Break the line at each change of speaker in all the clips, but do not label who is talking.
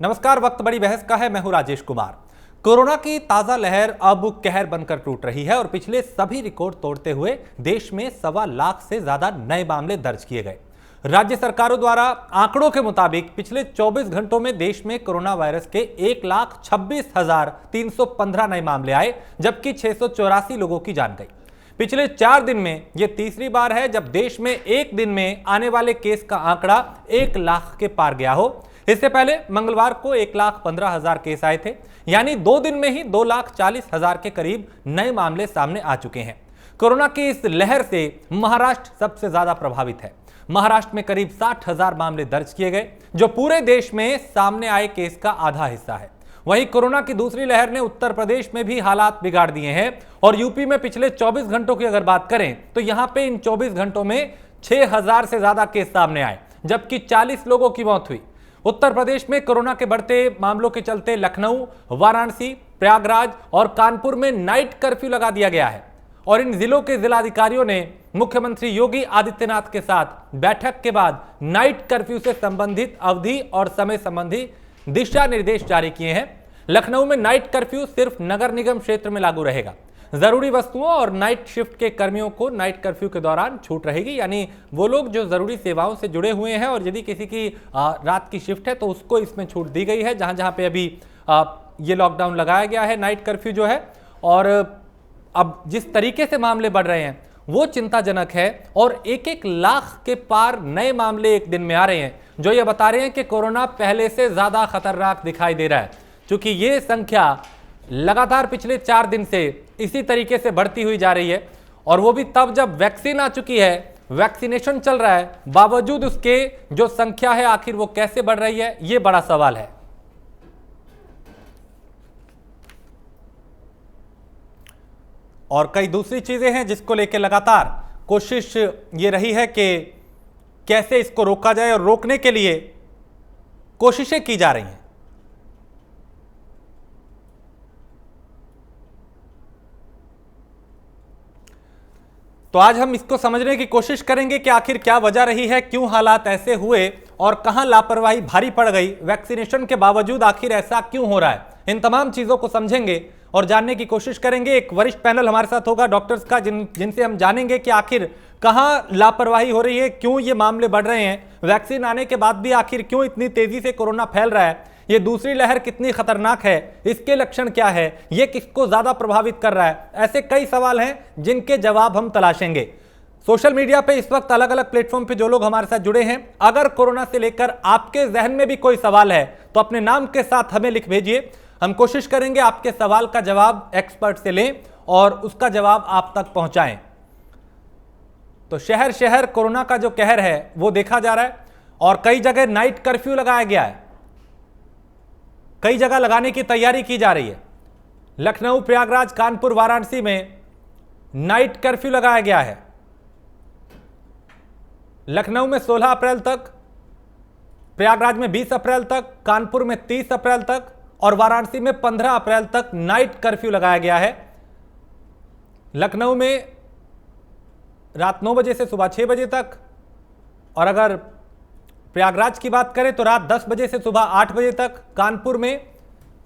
नमस्कार। वक्त बड़ी बहस का है। मैं हूं राजेश कुमार। कोरोना की ताजा लहर अब कहर बनकर टूट रही है और पिछले सभी रिकॉर्ड तोड़ते हुए देश में 1.25 लाख से ज्यादा नए मामले दर्ज किए गए। राज्य सरकारों द्वारा आंकड़ों के मुताबिक पिछले 24 घंटों में देश में कोरोना वायरस के 1,26,315 नए मामले आए, जबकि 684 लोगों की जान गई। पिछले 4 दिन में यह तीसरी बार है जब देश में एक दिन में आने वाले केस का आंकड़ा 1 लाख के पार गया हो। इससे पहले मंगलवार को 1,15,000 केस आए थे, यानी 2 दिन में ही 2,40,000 के करीब नए मामले सामने आ चुके हैं। कोरोना की इस लहर से महाराष्ट्र सबसे ज्यादा प्रभावित है। महाराष्ट्र में करीब 60,000 मामले दर्ज किए गए, जो पूरे देश में सामने आए केस का आधा हिस्सा है। वहीं कोरोना की दूसरी लहर ने उत्तर प्रदेश में भी हालात बिगाड़ दिए हैं और यूपी में पिछले 24 घंटों की अगर बात करें तो यहां पे इन 24 घंटों में 6,000 से ज्यादा केस सामने आए, जबकि 40 लोगों की मौत हुई। उत्तर प्रदेश में कोरोना के बढ़ते मामलों के चलते लखनऊ, वाराणसी, प्रयागराज और कानपुर में नाइट कर्फ्यू लगा दिया गया है और इन जिलों के जिलाधिकारियों ने मुख्यमंत्री योगी आदित्यनाथ के साथ बैठक के बाद नाइट कर्फ्यू से संबंधित अवधि और समय संबंधी दिशा निर्देश जारी किए हैं। लखनऊ में नाइट कर्फ्यू सिर्फ नगर निगम क्षेत्र में लागू रहेगा। जरूरी वस्तुओं और नाइट शिफ्ट के कर्मियों को नाइट कर्फ्यू के दौरान छूट रहेगी, यानी वो लोग जो जरूरी सेवाओं से जुड़े हुए हैं और यदि किसी की रात की शिफ्ट है तो उसको इसमें छूट दी गई है, जहां जहां पे अभी ये लॉकडाउन लगाया गया है, नाइट कर्फ्यू जो है। और अब जिस तरीके से मामले बढ़ रहे हैं वो चिंताजनक है और 1-1 लाख के पार नए मामले एक दिन में आ रहे हैं, जो ये बता रहे हैं कि कोरोना पहले से ज्यादा खतरनाक दिखाई दे रहा है। क्योंकि ये संख्या लगातार पिछले 4 दिन से इसी तरीके से बढ़ती हुई जा रही है और वो भी तब जब वैक्सीन आ चुकी है, वैक्सीनेशन चल रहा है, बावजूद उसके जो संख्या है आखिर वो कैसे बढ़ रही है, ये बड़ा सवाल है। और कई दूसरी चीजें हैं जिसको लेकर लगातार कोशिश ये रही है कि कैसे इसको रोका जाए और रोकने के लिए कोशिशें की जा रही हैं। तो आज हम इसको समझने की कोशिश करेंगे कि आखिर क्या वजह रही है, क्यों हालात ऐसे हुए और कहां लापरवाही भारी पड़ गई। वैक्सीनेशन के बावजूद आखिर ऐसा क्यों हो रहा है, इन तमाम चीजों को समझेंगे और जानने की कोशिश करेंगे। एक वरिष्ठ पैनल हमारे साथ होगा डॉक्टर्स का, जिनसे हम जानेंगे कि आखिर कहां लापरवाही हो रही है, क्यों ये मामले बढ़ रहे हैं, वैक्सीन आने के बाद भी आखिर क्यों इतनी तेजी से कोरोना फैल रहा है, ये दूसरी लहर कितनी खतरनाक है, इसके लक्षण क्या है, ये किसको ज्यादा प्रभावित कर रहा है। ऐसे कई सवाल हैं जिनके जवाब हम तलाशेंगे। सोशल मीडिया पे इस वक्त अलग अलग प्लेटफॉर्म पे जो लोग हमारे साथ जुड़े हैं, अगर कोरोना से लेकर आपके जहन में भी कोई सवाल है तो अपने नाम के साथ हमें लिख भेजिए। हम कोशिश करेंगे आपके सवाल का जवाब एक्सपर्ट से लें और उसका जवाब आप तक पहुंचाएं। तो शहर शहर कोरोना का जो कहर है वो देखा जा रहा है और कई जगह नाइट कर्फ्यू लगाया गया है, कई जगह लगाने की तैयारी की जा रही है। लखनऊ, प्रयागराज, कानपुर, वाराणसी में नाइट कर्फ्यू लगाया गया है। लखनऊ में 16 अप्रैल तक, प्रयागराज में 20 अप्रैल तक, कानपुर में 30 अप्रैल तक और वाराणसी में 15 अप्रैल तक नाइट कर्फ्यू लगाया गया है। लखनऊ में रात 9 बजे से सुबह 6 बजे तक और अगर प्रयागराज की बात करें तो रात 10 बजे से सुबह 8 बजे तक, कानपुर में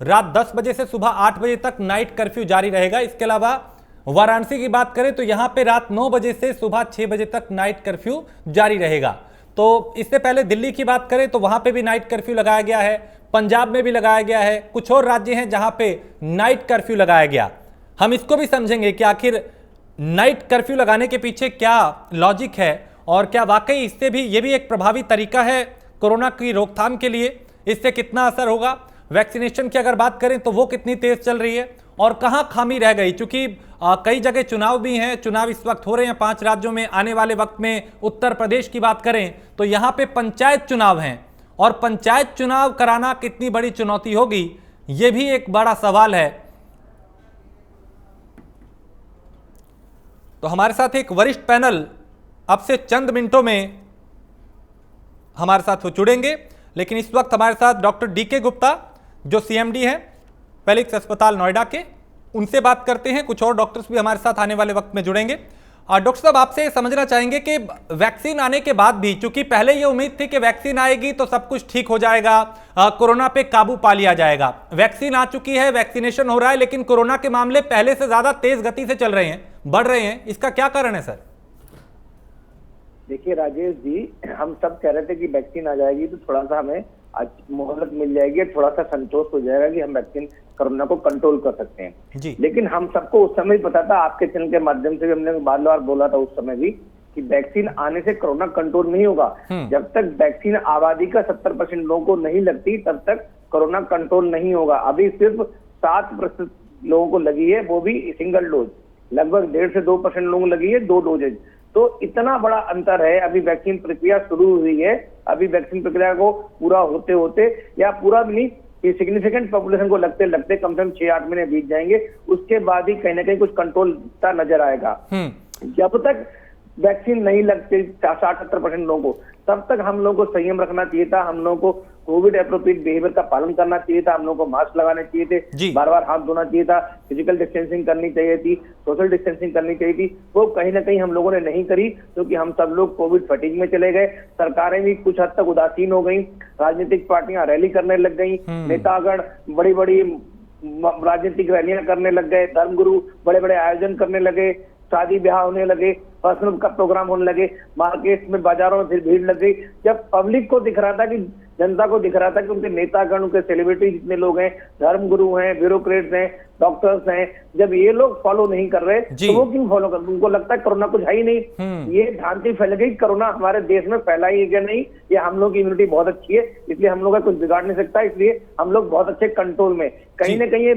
रात 10 बजे से सुबह 8 बजे तक नाइट कर्फ्यू जारी रहेगा। इसके अलावा वाराणसी की बात करें तो यहां पे रात 9 बजे से सुबह 6 बजे तक नाइट कर्फ्यू जारी रहेगा। तो इससे पहले दिल्ली की बात करें तो वहां पे भी नाइट कर्फ्यू लगाया गया है, पंजाब में भी लगाया गया है, कुछ और राज्य हैं जहां पे नाइट कर्फ्यू लगाया गया। हम इसको भी समझेंगे कि आखिर नाइट कर्फ्यू लगाने के पीछे क्या लॉजिक है और क्या वाकई इससे भी ये भी एक प्रभावी तरीका है कोरोना की रोकथाम के लिए, इससे कितना असर होगा। वैक्सीनेशन की अगर बात करें तो वो कितनी तेज चल रही है और कहां खामी रह गई, क्योंकि कई जगह चुनाव भी हैं, चुनाव इस वक्त हो रहे हैं 5 राज्यों में। आने वाले वक्त में उत्तर प्रदेश की बात करें तो यहां पे पंचायत चुनाव हैं और पंचायत चुनाव कराना कितनी बड़ी चुनौती होगी, यह भी एक बड़ा सवाल है। तो हमारे साथ एक वरिष्ठ पैनल अब से चंद मिनटों में हमारे साथ जुड़ेंगे, लेकिन इस वक्त हमारे साथ डॉक्टर डीके गुप्ता जो सीएमडी हैं फेलिक्स अस्पताल नोएडा के, उनसे बात करते हैं। कुछ और डॉक्टर्स भी हमारे साथ आने वाले वक्त में जुड़ेंगे। डॉक्टर साहब, आपसे समझना चाहेंगे कि वैक्सीन आने के बाद भी, चूंकि पहले ये उम्मीद थी कि वैक्सीन आएगी तो सब कुछ ठीक हो जाएगा, कोरोना पे काबू पा लिया जाएगा। वैक्सीन आ चुकी है, वैक्सीनेशन हो रहा है, लेकिन कोरोना के मामले पहले से ज्यादा तेज गति से चल रहे हैं, बढ़ रहे हैं। इसका क्या कारण है सर?
देखिए राजेश जी, हम सब कह रहे थे कि वैक्सीन आ जाएगी तो थोड़ा सा हमें आज मोहलत मिल जाएगी, थोड़ा सा संतोष हो जाएगा कि हम वैक्सीन कोरोना को कंट्रोल कर सकते हैं
जी।
लेकिन हम सबको उस समय पता था, आपके चैनल के माध्यम से भी हमने बार बार बोला था उस समय भी, कि वैक्सीन आने से कोरोना कंट्रोल नहीं होगा। जब तक वैक्सीन आबादी का 70% लोगों को नहीं लगती तब तक कोरोना कंट्रोल नहीं होगा। अभी सिर्फ 7% लोगों को लगी है, वो भी सिंगल डोज। लगभग 1.5 से 2% लोगों को लगी है 2 डोजेज। तो इतना बड़ा अंतर है। अभी वैक्सीन प्रक्रिया शुरू हुई है, अभी वैक्सीन प्रक्रिया को पूरा होते होते, या पूरा भी नहीं, ये सिग्निफिकेंट पॉपुलेशन को लगते लगते कम से कम 6-8 महीने बीत जाएंगे। उसके बाद ही कहीं ना कहीं कुछ कंट्रोल नजर आएगा। जब तक वैक्सीन नहीं लगती 60-70% लोगों को, तब तक हम लोगों को संयम रखना चाहिए था। हम लोगों को कोविड एप्रोप्रिएट बिहेवियर का पालन करना चाहिए था। हम लोगों को मास्क लगाने चाहिए थे, बार बार हाथ धोना चाहिए था, फिजिकल डिस्टेंसिंग करनी चाहिए थी, सोशल डिस्टेंसिंग करनी चाहिए थी। वो कहीं ना कहीं हम लोगों ने नहीं करी, क्योंकि हम सब लोग कोविड फटीग में चले गए। सरकारें भी कुछ हद तक उदासीन हो गई, राजनीतिक पार्टियां रैली करने लग गई, नेतागण बड़ी बड़ी राजनीतिक रैलियां करने लग गए, धर्मगुरु बड़े बड़े आयोजन करने लगे, शादी ब्याह होने लगे, पर्सनल का प्रोग्राम होने लगे, मार्केट में बाजारों में फिर भीड़ लग गई। जब पब्लिक को दिख रहा था, कि जनता को दिख रहा था कि उनके नेतागण, उनके सेलिब्रिटी जितने लोग हैं, धर्मगुरु हैं, ब्यूरोक्रेट्स हैं, डॉक्टर्स हैं, जब ये लोग फॉलो नहीं कर रहे तो वो क्यों फॉलो कर? उनको लगता है कोरोना कुछ है ही नहीं। ये भ्रांति फैल गई कोरोना हमारे देश में फैला ही है नहीं, ये हम लोग की इम्यूनिटी बहुत अच्छी है, इसलिए हम लोग का कुछ बिगाड़ नहीं सकता, इसलिए हम लोग बहुत अच्छे कंट्रोल में। कहीं ना कहीं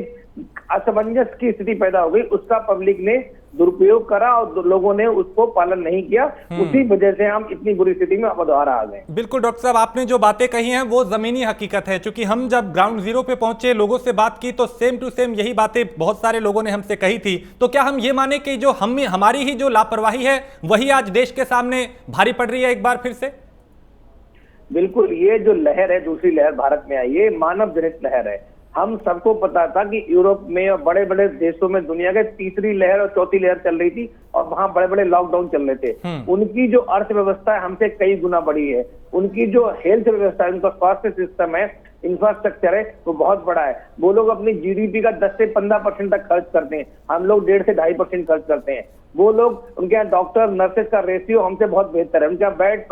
असमंजस की स्थिति पैदा हो गई, उसका पब्लिक ने दुरुपयोग करा और लोगों ने उसको पालन नहीं किया। उसी वजह से हम इतनी बुरी स्थिति में अब दोबारा आ गए।
बिल्कुल डॉक्टर साहब, आपने जो बातें कही हैं वो जमीनी हकीकत है। क्योंकि हम जब ग्राउंड जीरो पे पहुंचे, लोगों से बात की, तो सेम टू सेम यही बातें बहुत सारे लोगों ने हमसे कही थी। तो क्या हम ये माने कि जो हमारी ही जो लापरवाही है वही आज देश के सामने भारी पड़ रही है एक बार फिर से?
बिल्कुल, ये जो लहर है, दूसरी लहर भारत में आई, ये मानव जनित लहर है। हम सबको पता था कि यूरोप में और बड़े बड़े देशों में दुनिया के तीसरी लहर और चौथी लहर चल रही थी और वहां बड़े बड़े लॉकडाउन चल रहे थे। उनकी जो अर्थव्यवस्था है हमसे कई गुना बड़ी है, उनकी जो हेल्थ व्यवस्था है, उनका स्वास्थ्य सिस्टम है, इंफ्रास्ट्रक्चर है, वो बहुत बड़ा है। वो लोग अपनी जीडीपी का 10 से 15% तक खर्च करते हैं, हम लोग 1.5 से 2.5% खर्च करते हैं। वो लोग, उनके यहाँ डॉक्टर नर्सेज का रेशियो हमसे बहुत बेहतर है, उनके यहाँ बेड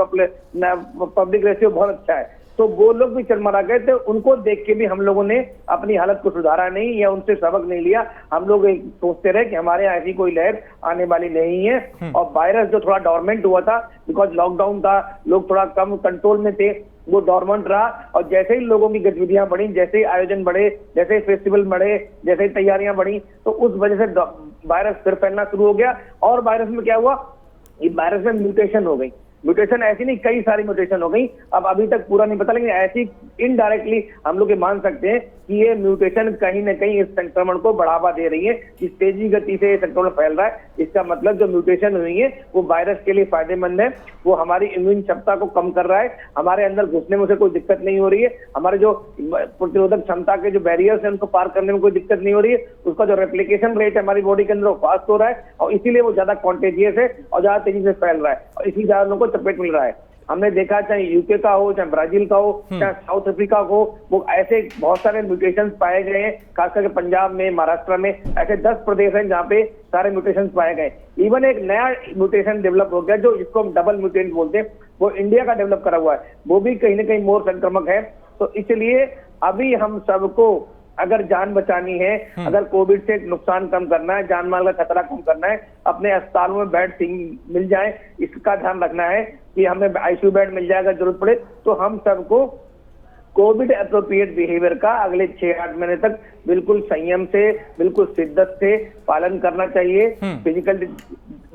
पब्लिक रेशियो बहुत अच्छा है। तो वो लोग भी चरमरा गए थे, उनको देख के भी हम लोगों ने अपनी हालत को सुधारा नहीं या उनसे सबक नहीं लिया। हम लोग सोचते रहे कि हमारे यहाँ ऐसी कोई लहर आने वाली नहीं है। और वायरस जो थोड़ा डॉर्मेंट हुआ था, बिकॉज लॉकडाउन था, लोग थोड़ा कम कंट्रोल में थे, वो डॉर्मेंट रहा। और जैसे ही लोगों की गतिविधियां बढ़ी, जैसे ही आयोजन बढ़े, जैसे ही फेस्टिवल बढ़े, जैसे ही तैयारियां बढ़ी, तो उस वजह से वायरस फिर फैलना शुरू हो गया। और वायरस में क्या हुआ, ये वायरस में म्यूटेशन हो गई। म्यूटेशन ऐसी नहीं, कई सारी म्यूटेशन हो गई। अब अभी तक पूरा नहीं पता, लेकिन ऐसी इनडायरेक्टली हम लोग ये मान सकते हैं कि ये म्यूटेशन कहीं ना कहीं इस संक्रमण को बढ़ावा दे रही है। इस तेजी गति से ये संक्रमण फैल रहा है, इसका मतलब जो म्यूटेशन हुई है वो वायरस के लिए फायदेमंद है। वो हमारी इम्यून क्षमता को कम कर रहा है, हमारे अंदर घुसने में उसे कोई दिक्कत नहीं हो रही है, हमारे जो प्रतिरोधक क्षमता के जो बैरियर्स है उनको पार करने में कोई दिक्कत नहीं हो रही है। उसका जो रेप्लिकेशन रेट है हमारी बॉडी के अंदर वो फास्ट हो रहा है, और इसीलिए वो ज्यादा कॉन्टेजियस है और ज्यादा तेजी से फैल रहा है, और इसी ज्यादा लोगों को चपेट मिल रहा है। हमने देखा, चाहे यूके का हो, चाहे ब्राजील का हो, चाहे साउथ अफ्रीका हो, वो ऐसे बहुत सारे म्यूटेशंस पाए गए हैं। खास करके पंजाब में, महाराष्ट्र में ऐसे 10 प्रदेश हैं जहाँ पे सारे म्यूटेशंस पाए गए। इवन एक नया म्यूटेशन डेवलप हो गया, जो जिसको हम डबल म्यूटेंट बोलते हैं, वो इंडिया का डेवलप करा हुआ है, वो भी कहीं ना कहीं मोर संक्रमक है। तो इसलिए अभी हम सबको अगर जान बचानी है, अगर कोविड से नुकसान कम करना है, जान माल का खतरा कम करना है, अपने अस्पतालों में बेड मिल जाए, इसका ध्यान रखना है कि हमें आईसीयू बेड मिल जाएगा जरूरत पड़े, तो हम सबको कोविड एप्रोप्रिएट बिहेवियर का अगले 6-8 महीने तक बिल्कुल संयम से, बिल्कुल शिद्दत से पालन करना चाहिए। फिजिकल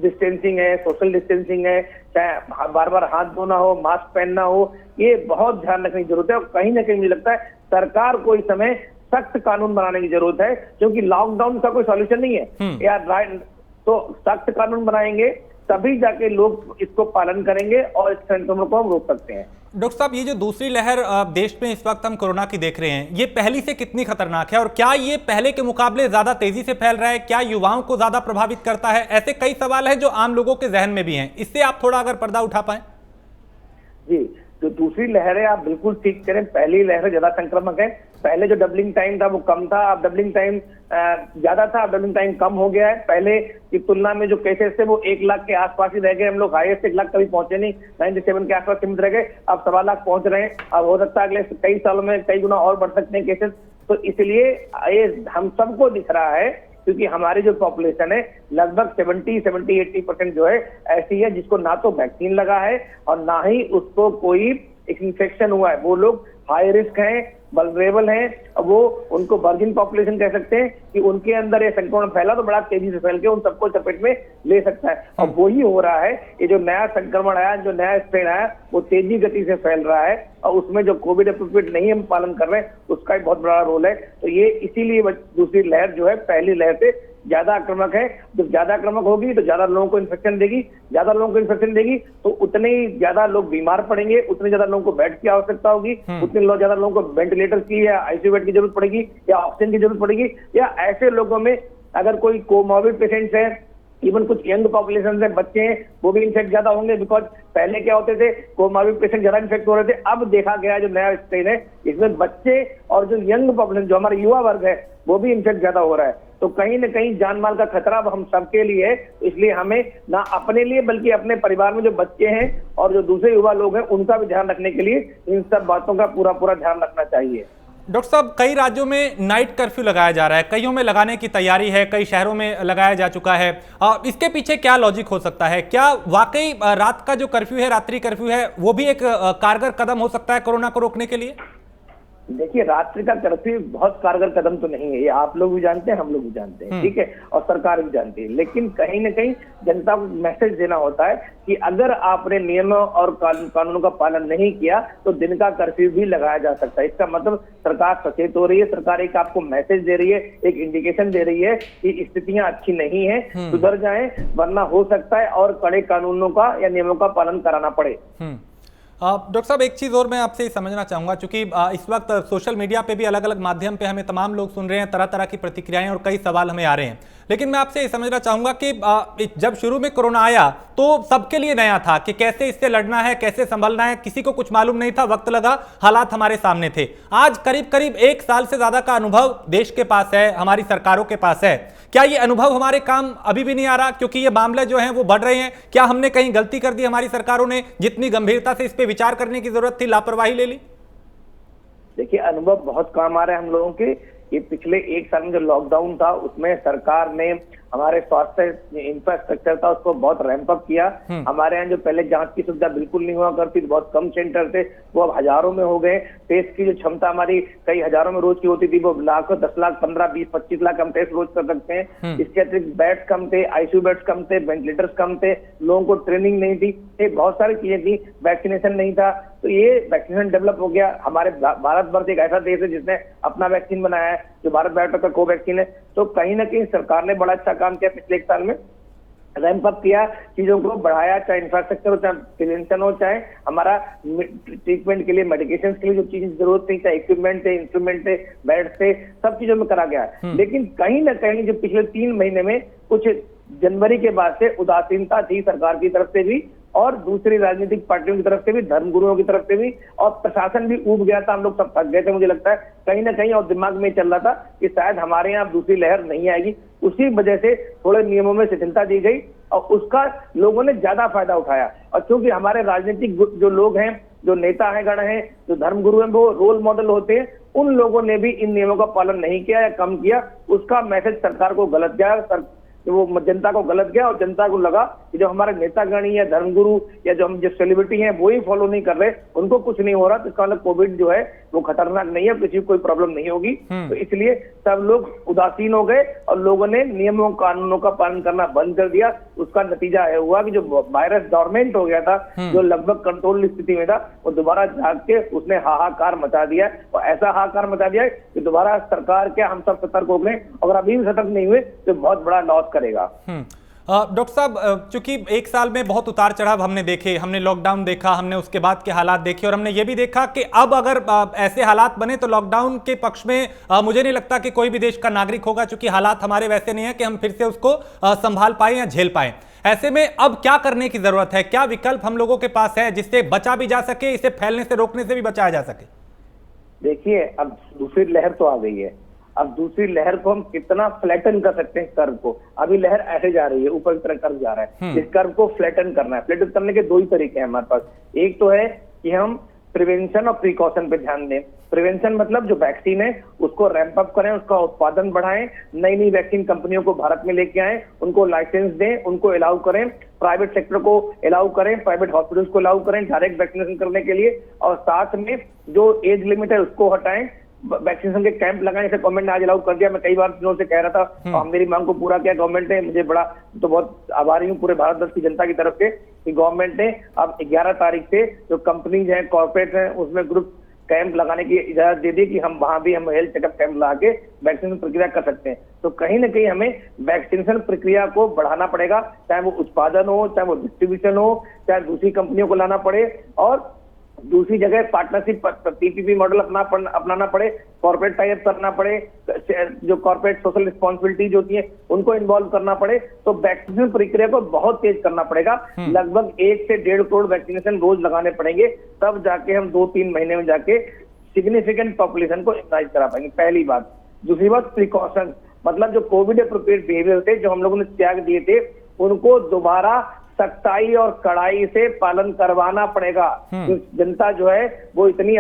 डिस्टेंसिंग है, सोशल डिस्टेंसिंग है, चाहे बार बार हाथ धोना हो, मास्क पहनना हो, ये बहुत ध्यान रखने की जरूरत है। और कहीं ना कहीं मुझे लगता है सरकार को इस समय सख्त कानून बनाने की जरूरत है, क्योंकि लॉकडाउन का कोई सॉल्यूशन नहीं है यार। राइट, तो सख्त कानून बनाएंगे तभी जाके लोग इसको पालन करेंगे और इस संक्रमण को हम रोक सकते हैं।
डॉक्टर साहब, ये जो दूसरी लहर देश में इस वक्त हम कोरोना की देख रहे हैं, ये पहली से कितनी खतरनाक है और क्या ये पहले के मुकाबले ज्यादा तेजी से फैल रहा है? क्या युवाओं को ज्यादा प्रभावित करता है? ऐसे कई सवाल हैं जो आम लोगों के जहन में भी हैं, इससे आप थोड़ा अगर पर्दा उठा पाए।
जी, जो दूसरी लहर है आप बिल्कुल ठीक करें, पहली लहर ज्यादा संक्रामक है। पहले जो डबलिंग टाइम था वो कम था, अब डबलिंग टाइम ज्यादा था, अब डबलिंग टाइम कम हो गया है। पहले की तुलना में जो केसेस थे वो 1 लाख के आसपास ही रह गए, हम लोग हाईएस्ट 1 लाख कभी पहुंचे नहीं, 97 के आसपास सीमित रह गए, अब 1.25 लाख पहुंच रहे हैं। अब हो सकता है अगले कई सालों में कई गुना और बढ़ सकते हैं केसेस। तो इसलिए ये हम सबको दिख रहा है, क्योंकि हमारी जो पॉपुलेशन है लगभग 70-80% जो है ऐसी है जिसको ना तो वैक्सीन लगा है और ना ही उसको कोई इन्फेक्शन हुआ है। वो लोग हाई रिस्क हैं, वल्नरेबल हैं, वो उनको वर्जिन पॉपुलेशन कह सकते हैं कि उनके अंदर ये संक्रमण फैला तो बड़ा तेजी से फैल के उन सबको चपेट में ले सकता है। और वही हो रहा है, ये जो नया संक्रमण आया, जो नया स्ट्रेन आया, वो तेजी गति से फैल रहा है और उसमें जो कोविड एप्रोप्रिएट नहीं हम पालन कर रहे हैं उसका एक बहुत बड़ा रोल है। तो ये इसीलिए दूसरी लहर जो है पहली लहर से ज्यादा आक्रामक है। जब ज्यादा आक्रामक होगी तो ज्यादा लोगों को इन्फेक्शन देगी, ज्यादा लोगों को इन्फेक्शन देगी तो उतने ही ज्यादा लोग बीमार पड़ेंगे, उतने ज्यादा लोगों को बेड की आवश्यकता होगी, उतने ज्यादा लोगों को वेंटिलेटर की या आईसीयू बेड की जरूरत पड़ेगी या ऑक्सीजन की जरूरत पड़ेगी। या ऐसे लोगों में अगर कोई कोमॉर्बिड पेशेंट्स है, इवन कुछ यंग पॉपुलेशन से बच्चे हैं, वो भी इन्फेक्ट ज्यादा होंगे। बिकॉज पहले क्या होते थे, कोमॉर्बिड पेशेंट ज्यादा इन्फेक्ट हो रहे थे। अब देखा गया जो नया स्ट्रेन है इसमें बच्चे और जो यंग पॉपुलेशन, जो हमारा युवा वर्ग है, वो भी इन्फेक्ट ज्यादा हो रहा है। तो कहीं न कहीं जान माल का खतरा अब हम सबके लिए है। इसलिए हमें ना अपने लिए बल्कि अपने परिवार में जो बच्चे हैं और जो दूसरे युवा लोग हैं उनका भी ध्यान रखने के लिए इन सब बातों का पूरा ध्यान रखना चाहिए।
डॉक्टर साहब, कई राज्यों में नाइट कर्फ्यू लगाया जा रहा है, कईयों में लगाने की तैयारी है, कई शहरों में लगाया जा चुका है। इसके पीछे क्या लॉजिक हो सकता है? क्या वाकई रात का जो कर्फ्यू है, रात्रि कर्फ्यू है, वो भी एक कारगर कदम हो सकता है कोरोना को रोकने के लिए?
देखिए, रात्रि का कर्फ्यू बहुत कारगर कदम तो नहीं है, ये आप लोग भी जानते हैं, हम लोग भी जानते हैं, ठीक है, और सरकार भी जानती है। लेकिन कहीं न कहीं जनता को मैसेज देना होता है कि अगर आपने नियमों और कानूनों का पालन नहीं किया तो दिन का कर्फ्यू भी लगाया जा सकता है। इसका मतलब सरकार सचेत हो रही है, सरकार एक आपको मैसेज दे रही है, एक इंडिकेशन दे रही है कि स्थितियां अच्छी नहीं है, सुधर जाएं, वरना हो सकता है और कड़े कानूनों का या नियमों का पालन कराना पड़े।
डॉक्टर साहब, एक चीज़ और मैं आपसे समझना चाहूँगा, क्योंकि इस वक्त सोशल मीडिया पे भी अलग अलग माध्यम पे हमें तमाम लोग सुन रहे हैं, तरह तरह की प्रतिक्रियाएं और कई सवाल हमें आ रहे हैं। लेकिन मैं आपसे ये समझना चाहूँगा कि जब शुरू में कोरोना आया तो सबके लिए नया था कि कैसे इससे लड़ना है, कैसे संभलना है, किसी को कुछ मालूम नहीं था, वक्त लगा, हालात हमारे सामने थे। आज करीब करीब 1 साल से ज़्यादा का अनुभव देश के पास है, हमारी सरकारों के पास है। क्या ये अनुभव हमारे काम अभी भी नहीं आ रहा, क्योंकि ये मामले जो हैं वो बढ़ रहे हैं? क्या हमने कहीं गलती कर दी, हमारी सरकारों ने जितनी गंभीरता से इस पर विचार करने की जरूरत थी, लापरवाही ले ली?
देखिए, अनुभव बहुत काम आ रहे हैं हम लोगों के। ये पिछले 1 साल में जो लॉकडाउन था उसमें सरकार ने हमारे स्वास्थ्य इंफ्रास्ट्रक्चर था उसको बहुत रैंप अप किया। हमारे यहाँ जो पहले जांच की सुविधा बिल्कुल नहीं हुआ करती, बहुत कम सेंटर थे, वो अब हजारों में हो गए। टेस्ट की जो क्षमता हमारी कई हजारों में रोज की होती थी, वो लाख, 10 लाख, 15, 20, 25 लाख हम टेस्ट रोज कर सकते हैं। इसके अतिरिक्त बेड्स कम थे, आईसीयू बेड्स कम थे, वेंटिलेटर्स कम थे, लोगों को ट्रेनिंग नहीं थी, ये बहुत सारी चीजें थी, वैक्सीनेशन नहीं था। तो ये वैक्सीनेशन डेवलप हो गया। हमारे भारतवर्ष एक ऐसा देश है जिसने अपना वैक्सीन बनाया है, जो भारत बायोटेक का कोवैक्सीन है। तो कहीं ना कहीं सरकार ने बड़ा अच्छा काम किया पिछले 1 साल में, रैंप अप किया, चीजों को बढ़ाया, चाहे इंफ्रास्ट्रक्चर हो, चाहे प्रिवेंशन हो, चाहे हमारा ट्रीटमेंट के लिए, मेडिकेशन के लिए जो चीजें जरूरत थी, चाहे इक्विपमेंट थे, इंस्ट्रूमेंट थे, बेड थे, सब चीजों में करा गया है। लेकिन कहीं ना कहीं जो पिछले 3 महीने में कुछ जनवरी के बाद से उदासीनता थी सरकार की तरफ से भी और दूसरी राजनीतिक पार्टियों की तरफ से भी, धर्मगुरुओं की तरफ से भी, और प्रशासन भी ऊब गया था। हम लोग सब थक गए थे, मुझे लगता है कहीं ना कहीं, और दिमाग में चल रहा था कि शायद हमारे यहाँ दूसरी लहर नहीं आएगी। उसी वजह से थोड़े नियमों में शिथिलता दी गई और उसका लोगों ने ज्यादा फायदा उठाया। और चूंकि हमारे राजनीतिक जो लोग हैं, जो नेता है, गण हैं, जो धर्मगुरु हैं, वो रोल मॉडल होते हैं, उन लोगों ने भी इन नियमों का पालन नहीं किया या कम किया। उसका मैसेज सरकार को गलत गया, वो जनता को गलत गया, और जनता को लगा कि जो हमारे नेतागण या धर्मगुरु या जो हम जो सेलिब्रिटी हैं वो ही फॉलो नहीं कर रहे, उनको कुछ नहीं हो रहा, तो इसका मतलब कोविड जो है वो खतरनाक नहीं है, किसी को कोई प्रॉब्लम नहीं होगी। तो इसलिए सब लोग उदासीन हो गए और लोगों ने नियमों कानूनों का पालन करना बंद कर दिया। उसका नतीजा यह हुआ कि जो वायरस डोरमेंट हो गया था, जो लगभग कंट्रोल स्थिति में था, वो दोबारा जाग के उसने हाहाकार मचा दिया, और ऐसा हाहाकार मचा दिया कि दोबारा सरकार क्या, हम सब सतर्क हो गए। अगर अभी भी सतर्क नहीं हुए तो बहुत बड़ा लॉस करेगा।
डॉक्टर साहब, चूंकि एक साल में बहुत उतार चढ़ाव हमने देखे, हमने लॉकडाउन देखा, हमने उसके बाद के हालात देखे और हमने ये भी देखा कि अब अगर ऐसे हालात बने तो लॉकडाउन के पक्ष में मुझे नहीं लगता कि कोई भी देश का नागरिक होगा, चूंकि हालात हमारे वैसे नहीं है कि हम फिर से उसको संभाल पाए या झेल पाए। ऐसे में अब क्या करने की जरूरत है, क्या विकल्प हम लोगों के पास है जिससे बचा भी जा सके, इसे फैलने से रोकने से भी बचाया जा सके?
देखिए, अब दूसरी लहर तो आ गई है। अब दूसरी लहर को हम कितना फ्लैटन कर सकते हैं कर्व को। अभी लहर ऐसे जा रही है, ऊपर की तरफ कर्व जा रहा है, इस कर्व को फ्लैटन करना है। फ्लैटन करने के दो ही तरीके हैं हमारे पास। एक तो है कि हम प्रिवेंशन और प्रिकॉशन पे ध्यान दें। प्रिवेंशन मतलब जो वैक्सीन है उसको रैंप अप करें, उसका उत्पादन बढ़ाएं, नई नई वैक्सीन कंपनियों को भारत में लेके आए, उनको लाइसेंस दें, उनको अलाउ करें, प्राइवेट सेक्टर को अलाउ करें, प्राइवेट हॉस्पिटल्स को अलाउ करें डायरेक्ट वैक्सीनेशन करने के लिए, और साथ में जो एज लिमिट है उसको हटाएं, वैक्सीनेशन के कैंप लगाएं। जैसे गवर्नमेंट ने आज अलाउ कर दिया। मैं कई बार दिनों से कह रहा था और मेरी मांग को पूरा किया गवर्नमेंट ने। मुझे बड़ा तो बहुत आभारी हूँ पूरे भारत वर्ष की जनता की तरफ से कि गवर्नमेंट ने अब 11 तारीख से जो कंपनीज हैं, कॉर्पोरेट हैं, उसमें ग्रुप कैंप लगाने की इजाजत दे दी कि हम वहां भी हम हेल्थ चेकअप कैंप लगा के वैक्सीनेशन प्रक्रिया कर सकते हैं। तो कहीं ना कहीं हमें वैक्सीनेशन प्रक्रिया को बढ़ाना पड़ेगा, चाहे वो उत्पादन हो, चाहे वो डिस्ट्रीब्यूशन हो, चाहे दूसरी कंपनियों को लाना पड़े, और दूसरी जगह पार्टनरशिप पीपीपी मॉडल अपनाना पड़े, कॉर्पोरेट टाइप करना पड़े, जो कॉर्पोरेट सोशल रिस्पॉन्सिबिलिटीज होती है उनको इन्वॉल्व करना पड़े। तो वैक्सीनेशन प्रक्रिया को बहुत तेज करना पड़ेगा। लगभग 1 से 1.5 करोड़ वैक्सीनेशन रोज लगाने पड़ेंगे, तब जाके हम 2-3 महीने में जाके सिग्निफिकेंट पॉपुलेशन को इम्यूनाइज करा पाएंगे। पहली बात। दूसरी बात, प्रिकॉशन मतलब जो कोविड अप्रोप्रिएट बिहेवियर थे, जो हम लोगों ने त्याग दिए थे, उनको दोबारा सख्ताई और कड़ाई से पालन करवाना पड़ेगा। जनता जो है वो इतनी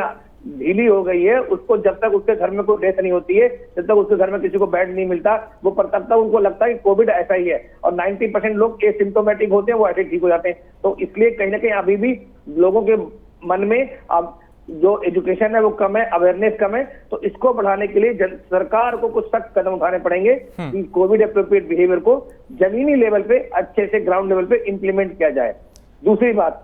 ढीली हो गई है, उसको जब तक उसके घर में कोई डेथ नहीं होती है, जब तक उसके घर में किसी को बेड नहीं मिलता, वो तब तक उनको लगता है कि कोविड ऐसा ही है। और 90% लोग एसिम्प्टोमेटिक होते हैं, वो ऐसे ठीक हो जाते हैं। तो इसलिए कहीं ना कहीं अभी भी लोगों के मन में अब जो एजुकेशन है वो कम है, अवेयरनेस कम है। तो इसको बढ़ाने के लिए सरकार को कुछ सख्त कदम उठाने पड़ेंगे कि कोविड अप्रोप्रिएट बिहेवियर को जमीनी लेवल पे अच्छे से ग्राउंड लेवल पे इंप्लीमेंट किया जाए। दूसरी बात,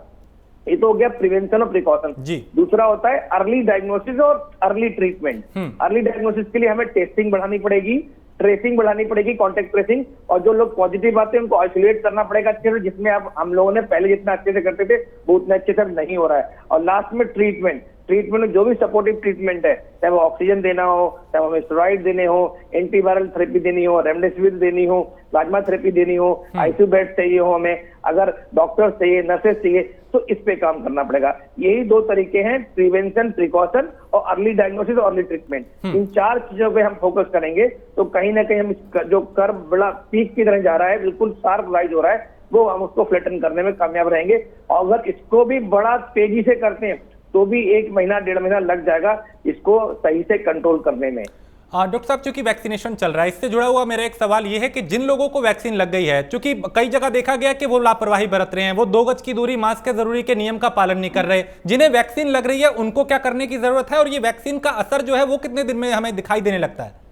ये तो हो गया प्रिवेंशन और प्रिकॉशन। दूसरा होता है अर्ली डायग्नोसिस और अर्ली ट्रीटमेंट। अर्ली डायग्नोसिस के लिए हमें टेस्टिंग बढ़ानी पड़ेगी, ट्रेसिंग बढ़ानी पड़ेगी, कॉन्टेक्ट ट्रेसिंग, और जो लोग पॉजिटिव आते हैं उनको आइसोलेट करना पड़ेगा अच्छे से, जिसमें अब हम लोगों ने पहले जितना अच्छे से करते थे वो उतना अच्छे से अब नहीं हो रहा है। और लास्ट में ट्रीटमेंट में जो भी सपोर्टिव ट्रीटमेंट है, चाहे वो ऑक्सीजन देना हो, चाहे हमें स्टेरॉइड देने हो, एंटीवायरल थेरेपी देनी हो, रेमडेसिविर देनी हो, प्लाज्मा थेरेपी देनी हो, आईसीयू बेड चाहिए हो, हमें अगर डॉक्टर्स चाहिए, नर्सेस चाहिए, तो इस पे काम करना पड़ेगा। यही 2 तरीके हैं, प्रिवेंशन, प्रिकॉशन और अर्ली डायग्नोसिस और अर्ली ट्रीटमेंट। इन 4 चीजों पे हम फोकस करेंगे तो कहीं ना कहीं हम जो कर्व बड़ा पीक की तरह जा रहा है, बिल्कुल शार्प राइज हो रहा है, वो हम उसको फ्लैटन करने में कामयाब रहेंगे। और अगर इसको भी बड़ा तेजी से करते हैं तो भी 1 महीना 1.5 महीना लग जाएगा इसको सही से कंट्रोल करने में।
डॉक्टर साहब, चूंकि वैक्सीनेशन चल रहा है, इससे जुड़ा हुआ मेरा एक सवाल यह है कि जिन लोगों को वैक्सीन लग गई है, चूंकि कई जगह देखा गया कि वो लापरवाही बरत रहे हैं, वो 2 गज की दूरी, मास्क है जरूरी के नियम का पालन नहीं कर रहे, जिन्हें वैक्सीन लग रही है उनको क्या करने की जरूरत है, और ये वैक्सीन का असर जो है वो कितने दिन में हमें दिखाई देने लगता है?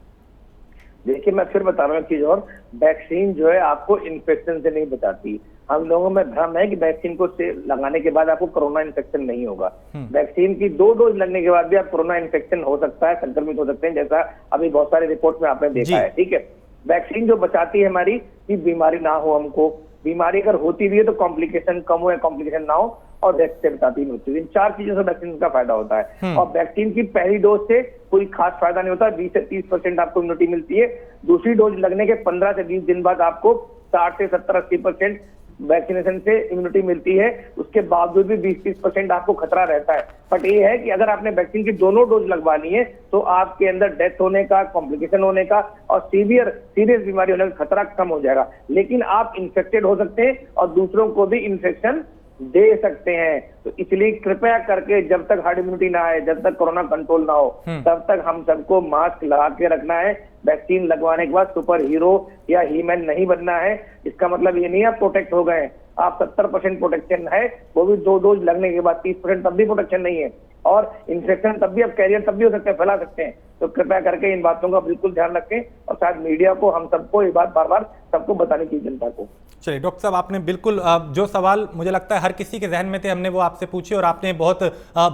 देखिए, मैं फिर बता रहा हूँ एक चीज और, वैक्सीन जो है आपको इन्फेक्शन से नहीं बचाती। हम लोगों में भ्रम है कि वैक्सीन को लगाने के बाद आपको कोरोना इन्फेक्शन नहीं होगा। वैक्सीन की 2 डोज लगने के बाद भी आप कोरोना इन्फेक्शन हो सकता है, संक्रमित हो सकते हैं, जैसा अभी बहुत सारे रिपोर्ट में आपने देखा है। ठीक है, वैक्सीन जो बचाती है हमारी कि बीमारी ना हो, हमको बीमारी अगर होती भी है तो कॉम्प्लिकेशन कम हो या कॉम्प्लिकेशन ना हो, और डेथ से बचाती मृत्यु। इन 4 चीजों से वैक्सीन का फायदा होता है। और वैक्सीन की पहली डोज से कोई खास फायदा नहीं होता, 20 से 30% आपको इम्यूनिटी मिलती है। दूसरी डोज लगने के 15 से 20 दिन बाद आपको 60 से 70-80% वैक्सीनेशन से इम्यूनिटी मिलती है। उसके बावजूद भी 20-30% आपको खतरा रहता है। बट ये है कि अगर आपने वैक्सीन की दोनों डोज लगवा ली है तो आपके अंदर डेथ होने का, कॉम्प्लिकेशन होने का और सीरियस बीमारी होने का खतरा कम हो जाएगा। लेकिन आप इन्फेक्टेड हो सकते हैं और दूसरों को भी इन्फेक्शन दे सकते हैं। तो इसलिए कृपया करके जब तक हर्ड इम्यूनिटी ना आए, जब तक कोरोना कंट्रोल ना हो, तब तक हम सबको मास्क लगा के रखना है। वैक्सीन लगवाने के बाद सुपर हीरो या हीमैन नहीं बनना है। इसका मतलब ये नहीं आप प्रोटेक्ट हो गए, आप 70% प्रोटेक्शन है, वो भी 2 डोज लगने के बाद 30% तब भी प्रोटेक्शन नहीं है। और इन्फेक्शन तब भी, अब कैरियर तब भी हो सकते हैं, फैला सकते हैं। तो कृपया करके इन बातों का बिल्कुल ध्यान रखें और शायद मीडिया को, हम सबको ये बात बार बार सबको बतानी चाहिए, जनता को।
चलिए डॉक्टर साहब, आपने बिल्कुल जो सवाल मुझे लगता है हर किसी के जहन में थे, हमने वो आपसे पूछे और आपने बहुत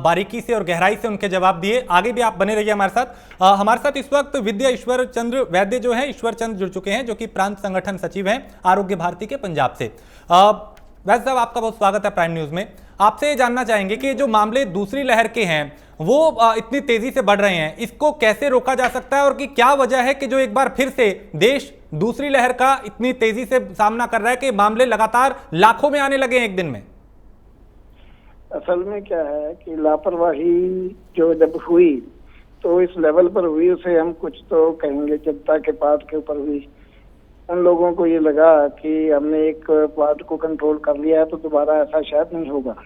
बारीकी से और गहराई से उनके जवाब दिए। आगे भी आप बने रहिए हमारे साथ। हमारे साथ इस वक्त विद्या ईश्वर चंद्र वैद्य जो है, ईश्वर चंद्र जुड़ चुके हैं, जो कि प्रांत संगठन सचिव हैं आरोग्य भारती के पंजाब से। वैद्य साहब, आपका बहुत स्वागत है प्राइम न्यूज में। आपसे ये जानना चाहेंगे कि जो मामले दूसरी लहर के हैं वो इतनी तेजी से बढ़ रहे हैं, इसको कैसे रोका जा सकता है और कि क्या वजह है कि जो एक बार फिर से देश दूसरी लहर का इतनी तेजी से सामना कर रहा है कि मामले लगातार लाखों में आने लगे हैं एक दिन में?
असल में क्या है कि लापरवाही जो जब हुई तो इस लेवल पर हुई, उसे हम कुछ तो कहेंगे जनता के पार्ट के ऊपर हुई। उन लोगों को ये लगा कि हमने एक पार्ट को कंट्रोल कर लिया है तो दोबारा ऐसा शायद नहीं होगा।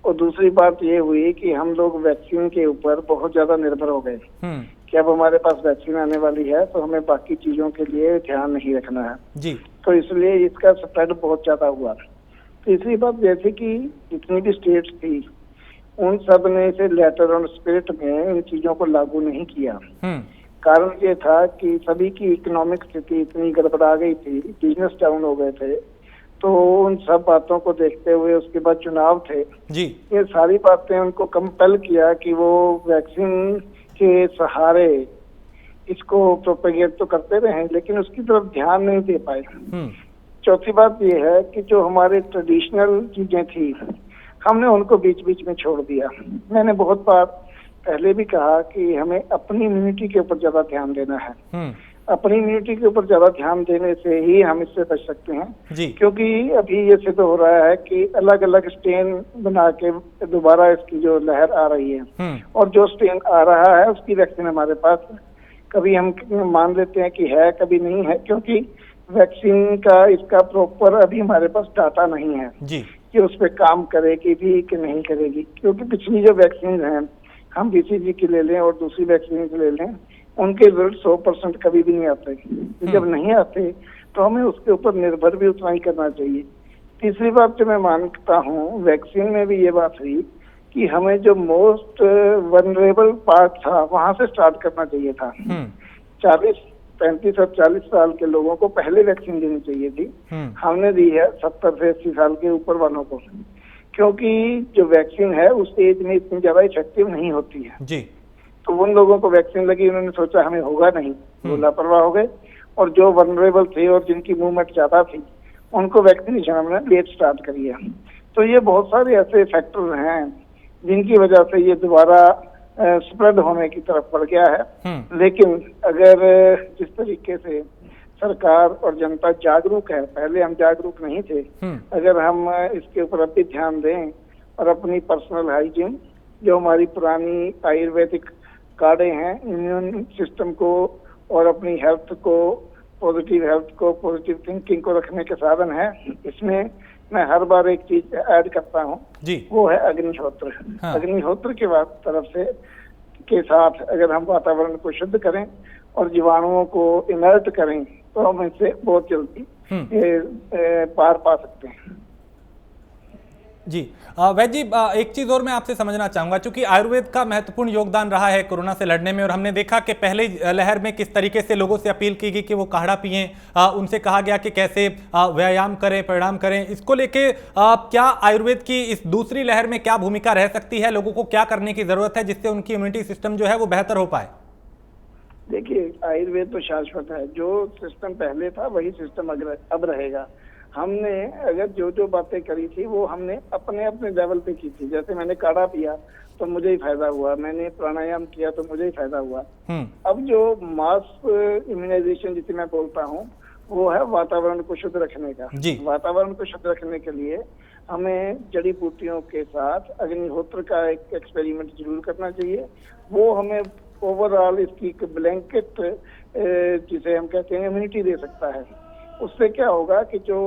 और दूसरी बात ये हुई कि हम लोग वैक्सीन के ऊपर बहुत ज्यादा निर्भर हो गए कि अब हमारे पास वैक्सीन आने वाली है तो हमें बाकी चीजों के लिए ध्यान नहीं रखना है
जी।
तो इसलिए इसका स्प्रेड बहुत ज्यादा हुआ। तीसरी बात, जैसे कि जितनी भी स्टेट्स थी उन सब ने इसे लेटर और स्पिरिट में इन चीजों को लागू नहीं किया। कारण ये था कि सभी की इकोनॉमिक स्थिति इतनी गड़बड़ा गई थी, बिजनेस डाउन हो गए थे, तो उन सब बातों को देखते हुए उसके बाद चुनाव थे
जी।
ये सारी बातें उनको कंपेल किया कि वो वैक्सीन के सहारे इसको प्रोपेगेट तो करते रहे लेकिन उसकी तरफ ध्यान नहीं दे पाए। चौथी बात ये है कि जो हमारे ट्रेडिशनल चीजें थी हमने उनको बीच बीच में छोड़ दिया। मैंने बहुत बार पहले भी कहा कि हमें अपनी इम्यूनिटी के ऊपर ज्यादा ध्यान देना है। अपनी इम्यूनिटी के ऊपर ज्यादा ध्यान देने से ही हम इससे बच सकते हैं
जी।
क्योंकि अभी ये सिद्ध हो रहा है कि अलग अलग स्ट्रेन बना के दोबारा इसकी जो लहर आ रही है और जो स्ट्रेन आ रहा है उसकी वैक्सीन हमारे पास कभी हम मान लेते हैं कि है, कभी नहीं है, क्योंकि वैक्सीन का इसका प्रॉपर अभी हमारे पास डाटा नहीं है
जी
कि उस पर काम करेगी भी कि नहीं करेगी। क्योंकि पिछली जो वैक्सीन है, हम BCG की ले लें और दूसरी वैक्सीन की ले लें, उनके रिजल्ट 100% कभी भी नहीं आते। जब नहीं आते तो हमें उसके ऊपर निर्भर भी उतना ही करना चाहिए। तीसरी बात जो मैं मानता हूँ, वैक्सीन में भी ये बात हुई कि हमें जो मोस्ट वनरेबल पार्ट था वहां से स्टार्ट करना चाहिए था। 35 और 40 साल के लोगों को पहले वैक्सीन देनी चाहिए थी, हमने दी है 70 से 80 साल के ऊपर वालों को, क्योंकि जो वैक्सीन है उस एज में इतनी ज्यादा इफेक्टिव नहीं होती है
जी।
तो उन लोगों को वैक्सीन लगी, उन्होंने सोचा हमें होगा नहीं, वो लापरवाह हो गए। और जो वनरेबल थे और जिनकी मूवमेंट ज्यादा थी उनको वैक्सीनेशन हमने लेट स्टार्ट करी है। तो ये बहुत सारे ऐसे फैक्टर हैं जिनकी वजह से ये दोबारा स्प्रेड होने की तरफ बढ़ गया है। लेकिन अगर जिस तरीके से सरकार और जनता जागरूक है, पहले हम जागरूक नहीं थे, अगर हम इसके ऊपर अब भी ध्यान दें और अपनी पर्सनल हाइजीन, जो हमारी पुरानी आयुर्वेदिक काढ़े हैं, इम्यून सिस्टम को और अपनी हेल्थ को, पॉजिटिव हेल्थ को, पॉजिटिव थिंकिंग को रखने के साधन है, इसमें मैं हर बार एक चीज ऐड करता हूँ जी, वो है अग्निहोत्र। हाँ। अग्निहोत्र के बाद तरफ से के साथ अगर हम वातावरण को शुद्ध करें और जीवाणुओं को इनर्ट करें तो हम इससे बहुत जल्दी पार पा सकते हैं
जी। वैद्य जी, एक चीज और मैं आपसे समझना चाहूंगा, क्योंकि आयुर्वेद का महत्वपूर्ण योगदान रहा है कोरोना से लड़ने में और हमने देखा कि पहले लहर में किस तरीके से लोगों से अपील की गई कि वो काढ़ा पिएं, उनसे कहा गया कि कैसे व्यायाम करें, परिणाम करें। इसको लेके क्या आयुर्वेद की इस दूसरी लहर में क्या भूमिका रह सकती है? लोगों को क्या करने की जरूरत है जिससे उनकी इम्यूनिटी सिस्टम जो है वो बेहतर हो पाए?
देखिए, आयुर्वेद तो शाश्वत है, जो सिस्टम पहले था वही सिस्टम अब रहेगा। हमने अगर जो जो बातें करी थी वो हमने अपने अपने लेवल पे की थी। जैसे मैंने काढ़ा पिया तो मुझे ही फायदा हुआ, मैंने प्राणायाम किया तो मुझे ही फायदा हुआ। अब जो मास इम्यूनाइजेशन जिसे मैं बोलता हूँ वो है वातावरण को शुद्ध रखने का। वातावरण को शुद्ध रखने के लिए हमें जड़ी बूटियों के साथ अग्निहोत्र का एक एक्सपेरिमेंट जरूर करना चाहिए। वो हमें ओवरऑल इसकी एक ब्लैंकेट जिसे हम कहते हैं इम्यूनिटी दे सकता है। उससे क्या होगा कि जो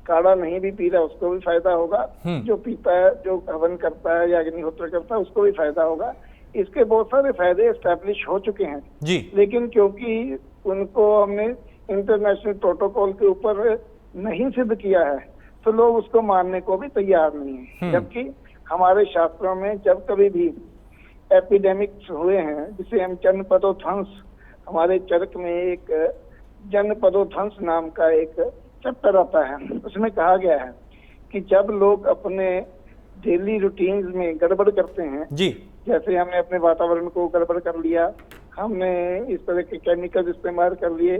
काढ़ा नहीं भी पी रहा उसको भी फायदा होगा, जो पीता है, जो हवन करता है या अग्निहोत्र करता है उसको भी फायदा होगा। इसके बहुत सारे फायदे एस्टैब्लिश हो चुके हैं जी। लेकिन क्योंकि उनको हमने इंटरनेशनल प्रोटोकॉल के ऊपर नहीं सिद्ध किया है तो लोग उसको मानने को भी तैयार नहीं है। जबकि हमारे शास्त्रों में जब कभी भी एपिडेमिक्स हुए हैं, जिसे हम जनपदोध्वंस, हमारे चरक में एक जनपदोध्वंस नाम का एक चैप्टर आता है, उसमें कहा गया है कि जब लोग अपने डेली रूटीन्स में गड़बड़ करते हैं
जी,
जैसे हमने अपने वातावरण को गड़बड़ कर लिया, हमने इस तरह के केमिकल इस्तेमाल कर लिए,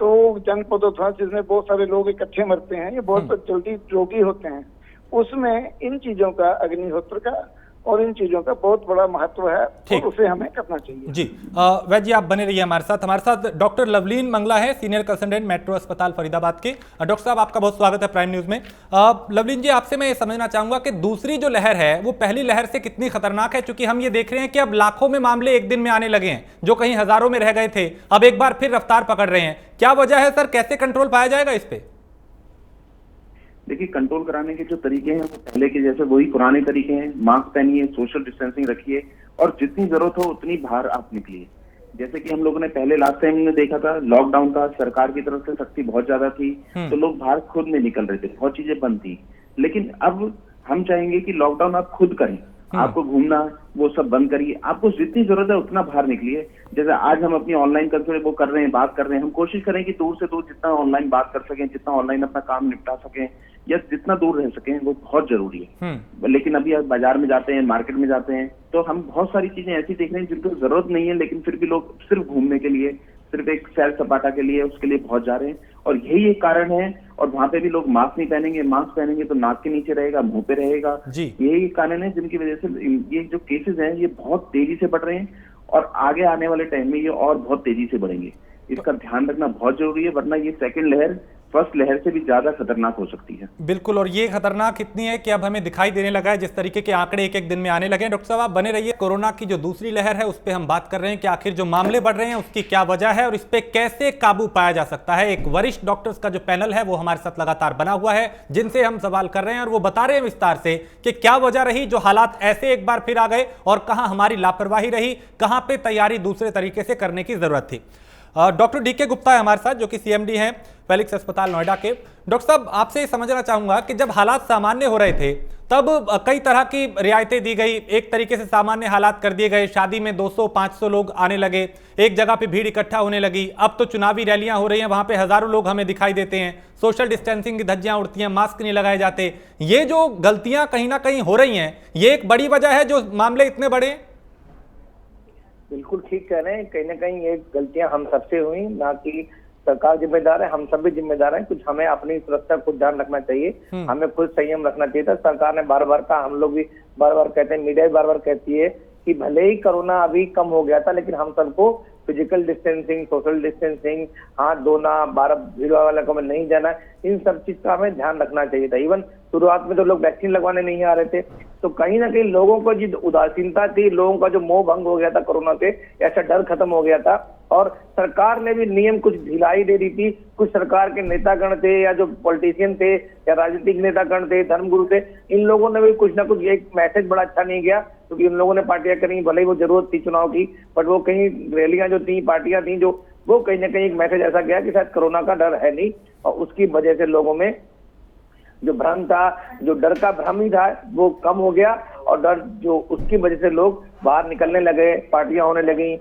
तो जनपदोध्वंस जिसमें बहुत सारे लोग इकट्ठे मरते हैं, ये बहुत जल्दी रोगी होते हैं, उसमें इन चीजों का, अग्निहोत्र का और इन चीजों का बहुत बड़ा महत्व है और उसे हमें करना चाहिए।
जी वैद्य जी, आप बने रहिए हमारे साथ डॉक्टर लवलीन मंगला है, सीनियर कंसल्टेंट मेट्रो अस्पताल फरीदाबाद के। डॉक्टर साहब, आपका बहुत स्वागत है प्राइम न्यूज में। लवलीन जी, आपसे मैं ये समझना चाहूंगा कि दूसरी जो लहर है वो पहली लहर से कितनी खतरनाक है, क्योंकि हम ये देख रहे हैं कि अब लाखों में मामले एक दिन में आने लगे हैं, जो कहीं हजारों में रह गए थे, अब एक बार फिर रफ्तार पकड़ रहे हैं। क्या वजह है सर, कैसे कंट्रोल पाया जाएगा इस पे?
देखिए, कंट्रोल कराने के जो तरीके हैं वो पहले के जैसे वही पुराने तरीके हैं। मास्क पहनिए, सोशल डिस्टेंसिंग रखिए और जितनी जरूरत हो उतनी बाहर आप निकलिए। जैसे कि हम लोगों ने पहले लास्ट टाइम में देखा था, लॉकडाउन था, सरकार की तरफ से सख्ती बहुत ज्यादा थी, तो लोग बाहर खुद नहीं निकल रहे थे, बहुत चीजें बंद थी। लेकिन अब हम चाहेंगे कि लॉकडाउन आप खुद करें, आपको घूमना वो सब बंद करिए, आपको जितनी जरूरत है उतना बाहर निकलिए। जैसे आज हम अपनी ऑनलाइन कंसल्ट वो कर रहे हैं, बात कर रहे हैं, हम कोशिश करें कि दूर से दूर जितना ऑनलाइन बात कर सकें, जितना ऑनलाइन अपना काम निपटा सकें या जितना दूर रह सकें, वो बहुत जरूरी है। लेकिन अभी आप बाजार में जाते हैं, मार्केट में जाते हैं, तो हम बहुत सारी चीजें ऐसी देख रहे हैं जिनको जरूरत नहीं है, लेकिन फिर भी लोग सिर्फ घूमने के लिए, सिर्फ एक सैर सपाटा के लिए, उसके लिए बहुत जा रहे हैं। और यही एक कारण है। और वहां पे भी लोग मास्क नहीं पहनेंगे, मास्क पहनेंगे तो नाक के नीचे रहेगा, मुंह पे रहेगा। यही कारण है जिनकी वजह से ये जो केसेस हैं ये बहुत तेजी से बढ़ रहे हैं और आगे आने वाले टाइम में ये और बहुत तेजी से बढ़ेंगे। इसका ध्यान रखना बहुत जरूरी है, वरना ये सेकंड लहर फर्स्ट लहर से भी ज्यादा खतरनाक हो सकती है।
बिल्कुल, और ये खतरनाक इतनी है कि अब हमें दिखाई देने लगा है, जिस तरीके के आंकड़े एक एक दिन में आने लगे हैं। डॉक्टर साहब, आप बने रहिए। कोरोना की जो दूसरी लहर है उस पर हम बात कर रहे हैं कि आखिर जो मामले बढ़ रहे हैं उसकी क्या वजह है और इस पे कैसे काबू पाया जा सकता है। एक वरिष्ठ डॉक्टर्स का जो पैनल है वो हमारे साथ लगातार बना हुआ है, जिनसे हम सवाल कर रहे हैं और वो बता रहे हैं विस्तार से कि क्या वजह रही जो हालात ऐसे एक बार फिर आ गए और कहां हमारी लापरवाही रही, कहां पे तैयारी दूसरे तरीके से करने की जरूरत थी। डॉक्टर डीके गुप्ता है हमारे साथ, जो कि सीएमडी हैं फेलिक्स अस्पताल नोएडा के। डॉक्टर साहब, आपसे ये समझना चाहूंगा कि जब हालात सामान्य हो रहे थे तब कई तरह की रियायतें दी गई, एक तरीके से सामान्य हालात कर दिए गए, शादी में 200-500 लोग आने लगे, एक जगह पे भीड़ इकट्ठा होने लगी। अब तो चुनावी रैलियां हो रही हैं, वहां पे हजारों लोग हमें दिखाई देते हैं, सोशल डिस्टेंसिंग की धज्जियां उड़ती हैं, मास्क नहीं लगाए जाते। ये जो गलतियां कहीं ना कहीं हो रही हैं, ये एक बड़ी वजह है जो मामले इतने बड़े।
बिल्कुल ठीक कह रहे हैं, कहीं ना कहीं ये गलतियां हम सबसे हुई, ना कि सरकार जिम्मेदार है, हम सब भी जिम्मेदार हैं। कुछ हमें अपनी सुरक्षा खुद ध्यान रखना चाहिए, हमें खुद संयम रखना चाहिए था। सरकार ने बार बार कहा, हम लोग भी बार बार कहते हैं, मीडिया भी बार बार कहती है कि भले ही कोरोना अभी कम हो गया था, लेकिन हम सबको फिजिकल डिस्टेंसिंग, सोशल डिस्टेंसिंग, हाथ धोना, बाहर भीड़ वाले को में नहीं जाना, इन सब चीज का हमें ध्यान रखना चाहिए था। इवन शुरुआत में तो लोग वैक्सीन लगवाने नहीं आ रहे थे, तो कहीं ना कहीं लोगों को जो उदासीनता थी, लोगों का जो मोह भंग हो गया था कोरोना से, ऐसा डर खत्म हो गया था। और सरकार ने भी नियम कुछ ढिलाई दे दी थी। कुछ सरकार के नेतागण थे या जो पॉलिटिशियन थे या राजनीतिक नेतागण थे, धर्मगुरु थे, इन लोगों ने भी कुछ ना कुछ एक मैसेज बड़ा अच्छा नहीं गया, क्योंकि इन लोगों ने पार्टियां करी, भले ही वो जरूरत थी चुनाव की, बट वो कहीं रैलियां जो थी, पार्टियां थी, जो वो कहीं ना कहीं एक मैसेज ऐसा गया कि शायद कोरोना का डर है नहीं, और उसकी वजह से लोगों में जो भ्रम था, जो डर का भ्रम ही था, वो कम हो गया। और डर जो उसकी वजह से लोग बाहर निकलने लगे, पार्टियां होने लगी,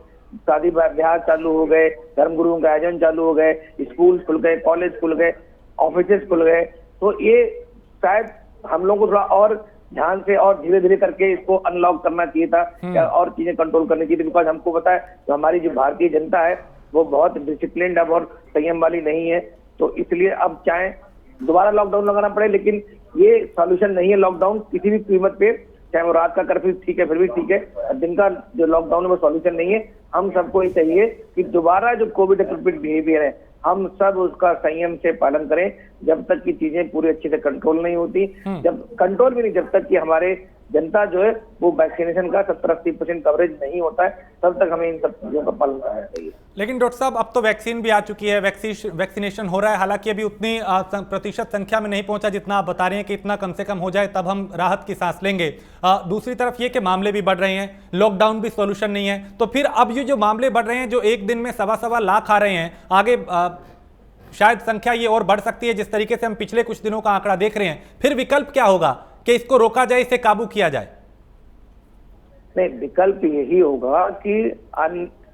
शादी ब्याह चालू हो गए, धर्मगुरुओं का आयोजन चालू हो गए, स्कूल खुल गए, कॉलेज खुल गए, ऑफिस खुल गए। तो ये शायद हम लोगों को थोड़ा और ध्यान से और धीरे धीरे करके इसको अनलॉक करना चाहिए था, या और चीजें कंट्रोल करनी चाहिए थी। बिकॉज हमको पता है जो हमारी जो भारतीय जनता है वो बहुत डिसिप्लिन्ड है और संयम वाली नहीं है। तो इसलिए अब चाहे दोबारा लॉकडाउन लगाना पड़े, लेकिन ये सॉल्यूशन नहीं है लॉकडाउन किसी भी कीमत पे। चाहे वो रात का कर्फ्यू ठीक है, फिर भी ठीक है, दिन का जो लॉकडाउन है वो सॉल्यूशन नहीं है। हम सबको ये चाहिए कि दोबारा जो कोविड एप्रोप्रिएट बिहेवियर है, हम सब उसका संयम से पालन करें, जब तक की चीजें पूरी अच्छे से कंट्रोल नहीं होती। जब कंट्रोल भी नहीं, जब तक कि हमारे जनता जो है वो वैक्सीनेशन का 70-80% कवरेज नहीं होता है, तब तक हमें इन सब चीजों का पालन करना चाहिए।
लेकिन डॉक्टर साहब, अब तो वैक्सीन भी आ चुकी है, वैक्सीनेशन हो रहा है, हालांकि अभी उतनी प्रतिशत संख्या में नहीं पहुंचा जितना आप बता रहे हैं कि इतना कम से कम हो जाए तब हम राहत की सांस लेंगे। दूसरी तरफ ये कि मामले भी बढ़ रहे हैं, लॉकडाउन भी सोल्यूशन नहीं है, तो फिर अब ये जो मामले बढ़ रहे हैं, जो एक दिन में 1.25 लाख आ रहे हैं, आगे शायद संख्या ये और बढ़ सकती है जिस तरीके से हम पिछले कुछ दिनों का आंकड़ा देख रहे हैं, फिर विकल्प क्या होगा? कि इसको रोका जाए, इसे काबू किया जाए?
नहीं, विकल्प यही होगा कि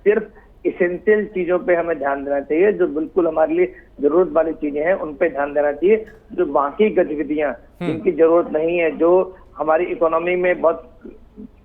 सिर्फ इसेंशियल चीजों पे हमें ध्यान देना चाहिए, जो बिल्कुल हमारे लिए जरूरत वाली चीजें हैं उन पे ध्यान देना चाहिए। जो बाकी गतिविधियां जिनकी जरूरत नहीं है, जो हमारी इकोनॉमी में बहुत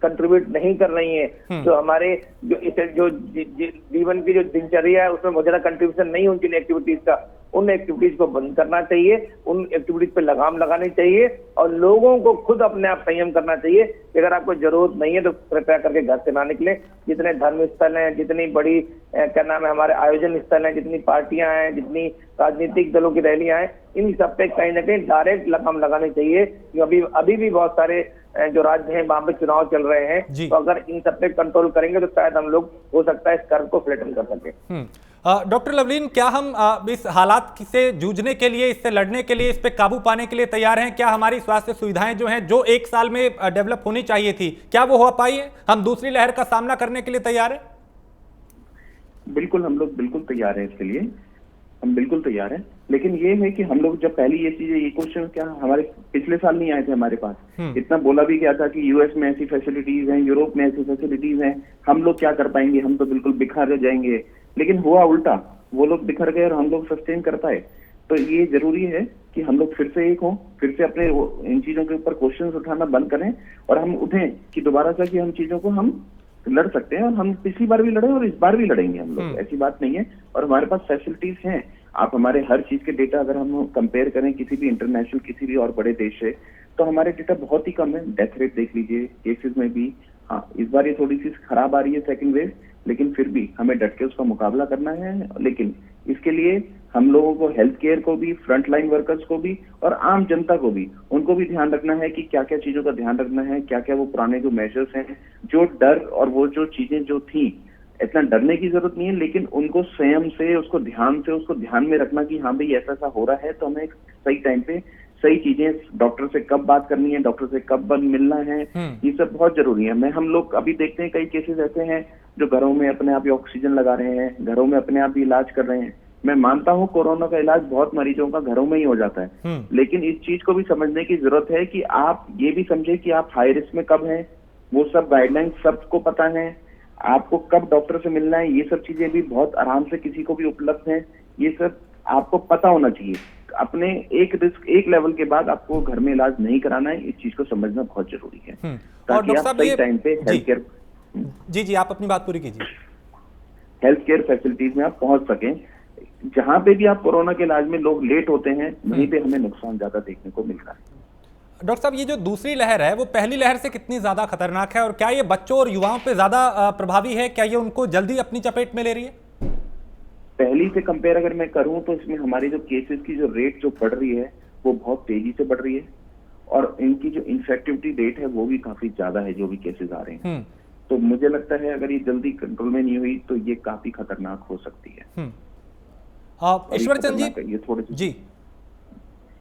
कंट्रीब्यूट नहीं कर रही है, जो हमारे जो जीवन की जो दिनचर्या है उसमें बहुत ज्यादा कंट्रीब्यूशन नहीं है उन एक्टिविटीज का, उन एक्टिविटीज को बंद करना चाहिए, उन एक्टिविटीज पे लगाम लगानी चाहिए और लोगों को खुद अपने आप संयम करना चाहिए कि अगर आपको जरूरत नहीं है तो कृपया करके घर से ना निकले। जितने धर्म स्थल हैं, जितनी बड़ी क्या नाम है हमारे आयोजन स्थल हैं, जितनी पार्टियां हैं, जितनी राजनीतिक दलों की रैलियां हैं, इन सब पे कहीं ना कहीं डायरेक्ट लगाम लगानी चाहिए। अभी भी बहुत सारे जो राज्य हैं वहां पे चुनाव चल रहे हैं, तो अगर इन सब पे कंट्रोल करेंगे तो शायद हम लोग हो सकता है इस कर्व को फ्लैटन कर सके।
डॉक्टर लवलीन, क्या हम इस हालात से जूझने के लिए, इससे लड़ने के लिए, इस पे काबू पाने के लिए तैयार हैं? क्या हमारी स्वास्थ्य सुविधाएं जो हैं, जो 1 साल में डेवलप होनी चाहिए थी, क्या वो हो पाई है? हम दूसरी लहर का सामना करने के लिए तैयार हैं?
बिल्कुल, हम लोग बिल्कुल तैयार हैं इसके लिए, हम बिल्कुल तैयार हैं। लेकिन ये है कि हम लोग जब पहली ये चीजें, ये क्वेश्चन क्या हमारे पिछले साल नहीं आए थे हमारे पास, इतना बोला भी क्या था कि यूएस में ऐसी फैसिलिटीज हैं, यूरोप में ऐसी फैसिलिटीज हैं, हम लोग क्या कर पाएंगे, हम तो बिल्कुल बिखर जाएंगे। लेकिन हुआ उल्टा, वो लोग बिखर गए और हम लोग सस्टेन कर पाए। तो ये जरूरी है कि हम लोग फिर से एक हों, फिर से अपने इन चीजों के ऊपर क्वेश्चंस उठाना बंद करें और हम उठें कि दोबारा से कि हम चीजों को हम लड़ सकते हैं, और हम पिछली बार भी लड़े और इस बार भी लड़ेंगे हम लोग, ऐसी बात नहीं है। और हमारे पास फैसिलिटीज हैं। आप हमारे हर चीज के डेटा अगर हम कंपेयर करें किसी भी इंटरनेशनल, किसी भी और बड़े देश से, तो हमारे डेटा बहुत ही कम है। डेथ रेट देख लीजिए, केसेस में भी, हाँ इस बार ये थोड़ी सी खराब आ रही है सेकंड वेव, लेकिन फिर भी हमें डट के उसका मुकाबला करना है। लेकिन इसके लिए हम लोगों को, हेल्थ केयर को भी, फ्रंट लाइन वर्कर्स को भी और आम जनता को भी, उनको भी ध्यान रखना है कि क्या क्या चीजों का ध्यान रखना है, क्या क्या वो पुराने जो मेजर्स हैं, जो डर और वो जो चीजें जो थी, इतना डरने की जरूरत नहीं है, लेकिन उनको संयम से, उसको ध्यान में रखना कि हाँ भाई ऐसा ऐसा हो रहा है, तो हमें सही टाइम पे सही चीजें, डॉक्टर से कब बात करनी है, डॉक्टर से कब मिलना है, ये सब बहुत जरूरी है। हम लोग अभी देखते हैं कई केसेस ऐसे हैं जो घरों में अपने आप ही ऑक्सीजन लगा रहे हैं, घरों में अपने आप ही इलाज कर रहे हैं। मैं मानता हूँ कोरोना का इलाज बहुत मरीजों का घरों में ही हो जाता है, लेकिन इस चीज को भी समझने की जरूरत है कि आप ये भी समझे कि आप हाई रिस्क में कब हैं, वो सब गाइडलाइन सबको पता है, आपको कब डॉक्टर से मिलना है, ये सब चीजें भी बहुत आराम से किसी को भी उपलब्ध हैं, ये सब आपको पता होना चाहिए। अपने एक लेवल के बाद आपको घर में इलाज नहीं कराना है, इस चीज को समझना बहुत जरूरी है, ताकि आप सही टाइम पे हेल्थ केयर,
जी आप अपनी बात पूरी कीजिए,
हेल्थ केयर फैसिलिटीज में आप पहुंच सकें। जहां पे भी आप कोरोना के इलाज में लोग लेट होते हैं, वहीं पे हमें नुकसान ज्यादा देखने को मिल रहा है।
डॉक्टर साहब, ये जो दूसरी लहर है वो पहली लहर से कितनी ज्यादा खतरनाक है, और क्या ये बच्चों और युवाओं पे ज्यादा प्रभावी है? क्या ये उनको जल्दी अपनी चपेट में ले रही है?
पहली से कंपेयर अगर मैं करूं तो इसमें हमारी जो केसेस की जो रेट जो बढ़ रही है वो बहुत तेजी से बढ़ रही है, और इनकी जो इन्फेक्टिविटी रेट है वो भी काफी ज्यादा है, जो भी केसेस आ रहे हैं। तो मुझे लगता है अगर ये जल्दी कंट्रोल में नहीं हुई तो ये काफी खतरनाक हो सकती है।
ईश्वर चंद जी,
ये थोड़े जी,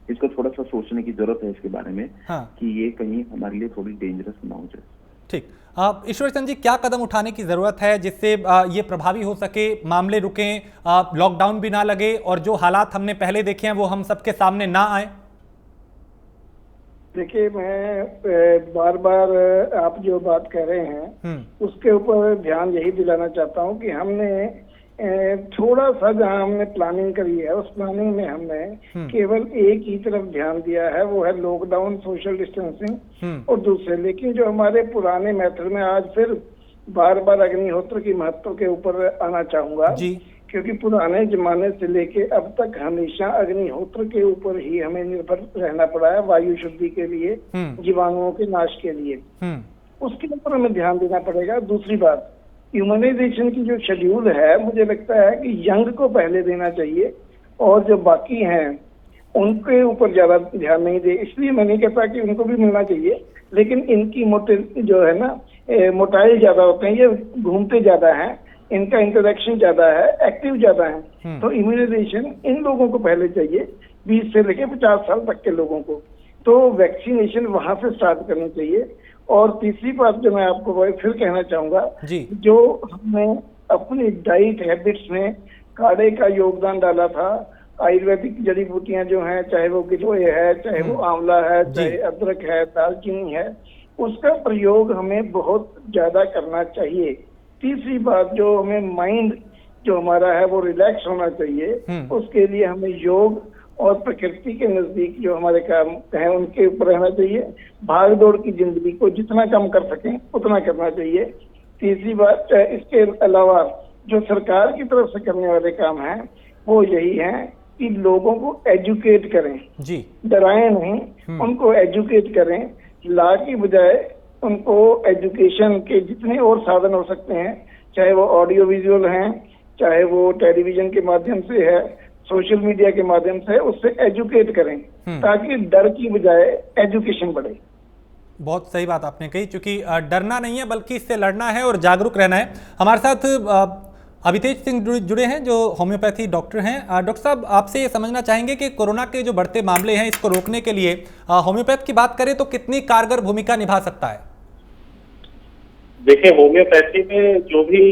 इसको थोड़ा सा सोचने की जरूरत है इसके बारे में, कि ये कहीं हमारे लिए थोड़ी डेंजरस ना हो जाए।
ठीक, ईश्वर चंद जी, क्या कदम उठाने की जरूरत है जिससे ये प्रभावी हो सके, मामले रुकें, लॉकडाउन भी ना लगे और जो हालात हमने पहले देखे हैं वो हम सबके सामने ना आए?
देखिए, मैं बार बार आप जो बात कह रहे हैं उसके ऊपर ध्यान यही दिलाना चाहता हूं कि हमने थोड़ा सा जहां हमने प्लानिंग करी है, उस प्लानिंग में हमने केवल एक ही तरफ ध्यान दिया है, वो है लॉकडाउन, सोशल डिस्टेंसिंग और दूसरे। लेकिन जो हमारे पुराने मेथड में, आज फिर बार बार अग्निहोत्र की महत्व के ऊपर आना चाहूंगा, क्योंकि पुराने जमाने से लेके अब तक हमेशा अग्निहोत्र के ऊपर ही हमें निर्भर रहना पड़ा है, वायु शुद्धि के लिए, जीवाणुओं के नाश के लिए, उसके ऊपर हमें ध्यान देना पड़ेगा। दूसरी बात, ह्यूमनाइजेशन की जो शेड्यूल है, मुझे लगता है कि यंग को पहले देना चाहिए और जो बाकी हैं उनके ऊपर ज्यादा ध्यान नहीं दे। इसलिए मैं नहीं कहता कि उनको भी मिलना चाहिए, लेकिन इनकी जो है ना, मोटाइल ज्यादा होते हैं, ये घूमते ज्यादा हैं, इनका इंटरेक्शन ज्यादा है, एक्टिव ज्यादा है, तो इम्यूनाइजेशन इन लोगों को पहले चाहिए, 20 से लेकर 50 साल तक के लोगों को, तो वैक्सीनेशन वहां से स्टार्ट करनी चाहिए। और तीसरी बात जो मैं आपको फिर कहना चाहूंगा, जो हमने अपनी डाइट हैबिट्स में काढ़े का योगदान डाला था, आयुर्वेदिक जड़ी बूटियां जो हैं, चाहे वो गिलोय है, चाहे वो आंवला है, चाहे अदरक है, दालचीनी है, उसका प्रयोग हमें बहुत ज्यादा करना चाहिए। तीसरी बात, जो हमें माइंड जो हमारा है वो रिलैक्स होना चाहिए, उसके लिए हमें योग और प्रकृति के नजदीक जो हमारे काम हैं उनके ऊपर रहना चाहिए। भाग दौड़ की जिंदगी को जितना कम कर सकें उतना करना चाहिए। तीसरी बात, इसके अलावा जो सरकार की तरफ से करने वाले काम हैं वो यही है कि लोगों को एजुकेट करें जी, डराएं नहीं, उनको एजुकेट करें। ला की बजाय उनको एजुकेशन के जितने और साधन हो सकते हैं, चाहे वो ऑडियो विजुअल हैं, चाहे वो टेलीविजन के माध्यम से है, सोशल मीडिया के माध्यम से, उससे एजुकेट करें ताकि डर की बजाय एजुकेशन बढ़े।
बहुत सही बात आपने कही, क्योंकि डरना नहीं है बल्कि इससे लड़ना है और जागरूक रहना है। हमारे साथ अभितेज सिंह जुड़े हैं जो होम्योपैथी डॉक्टर हैं। डॉक्टर साहब, आपसे ये समझना चाहेंगे कि कोरोना के जो बढ़ते मामले हैं इसको रोकने के लिए होम्योपैथ की बात करें तो कितनी कारगर भूमिका निभा सकता है?
देखिए, होम्योपैथी में जो भी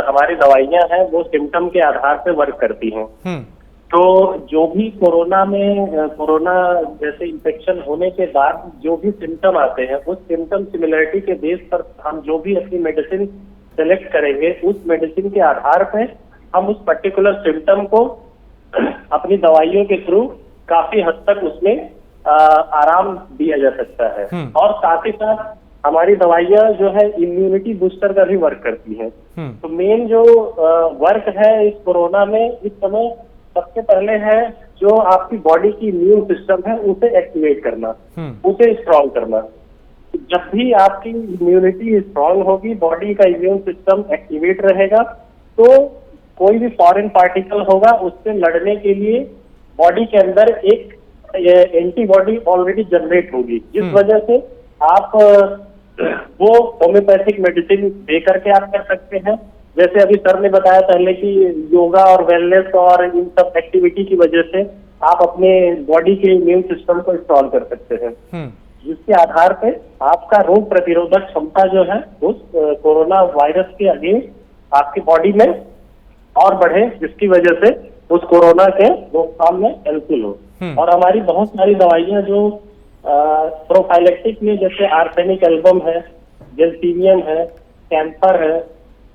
हमारी दवाइयां हैं वो सिम्टम के आधार पर वर्क करती हैं। तो जो भी कोरोना जैसे इन्फेक्शन होने के बाद जो भी सिम्टम आते हैं, उस सिम्टम सिमिलरिटी के बेस पर हम जो भी अपनी मेडिसिन सेलेक्ट करेंगे, उस मेडिसिन के आधार पे हम उस पर्टिकुलर सिम्टम को अपनी दवाइयों के थ्रू काफी हद तक उसमें आराम दिया जा सकता है। और साथ ही साथ हमारी दवाइयां जो है इम्यूनिटी बूस्टर का भी वर्क करती हैं। तो मेन जो वर्क है इस कोरोना में इस समय सबसे पहले है जो आपकी बॉडी की इम्यून सिस्टम है उसे एक्टिवेट करना, उसे स्ट्रॉन्ग करना। जब भी आपकी इम्यूनिटी स्ट्रॉन्ग होगी, बॉडी का इम्यून सिस्टम एक्टिवेट रहेगा, तो कोई भी फॉरेन पार्टिकल होगा उससे लड़ने के लिए बॉडी के अंदर एक एंटीबॉडी ऑलरेडी जनरेट होगी, जिस वजह से आप वो होम्योपैथिक मेडिसिन दे करके आप कर सकते हैं। जैसे अभी सर ने बताया पहले कि योगा और वेलनेस और इन सब एक्टिविटी की वजह से आप अपने बॉडी के इम्यून सिस्टम को स्ट्रॉन्ग कर सकते हैं, जिसके आधार पे आपका रोग प्रतिरोधक क्षमता जो है उस कोरोना वायरस के अगेंस्ट आपकी बॉडी में और बढ़े, जिसकी वजह से उस कोरोना के रोकथाम में हेल्पफुल हो। और हमारी बहुत सारी दवाइयां जो प्रोफाइलेक्टिक में, जैसे आर्सेनिक एल्बम है, जेल्सीनियम है, कैंसर है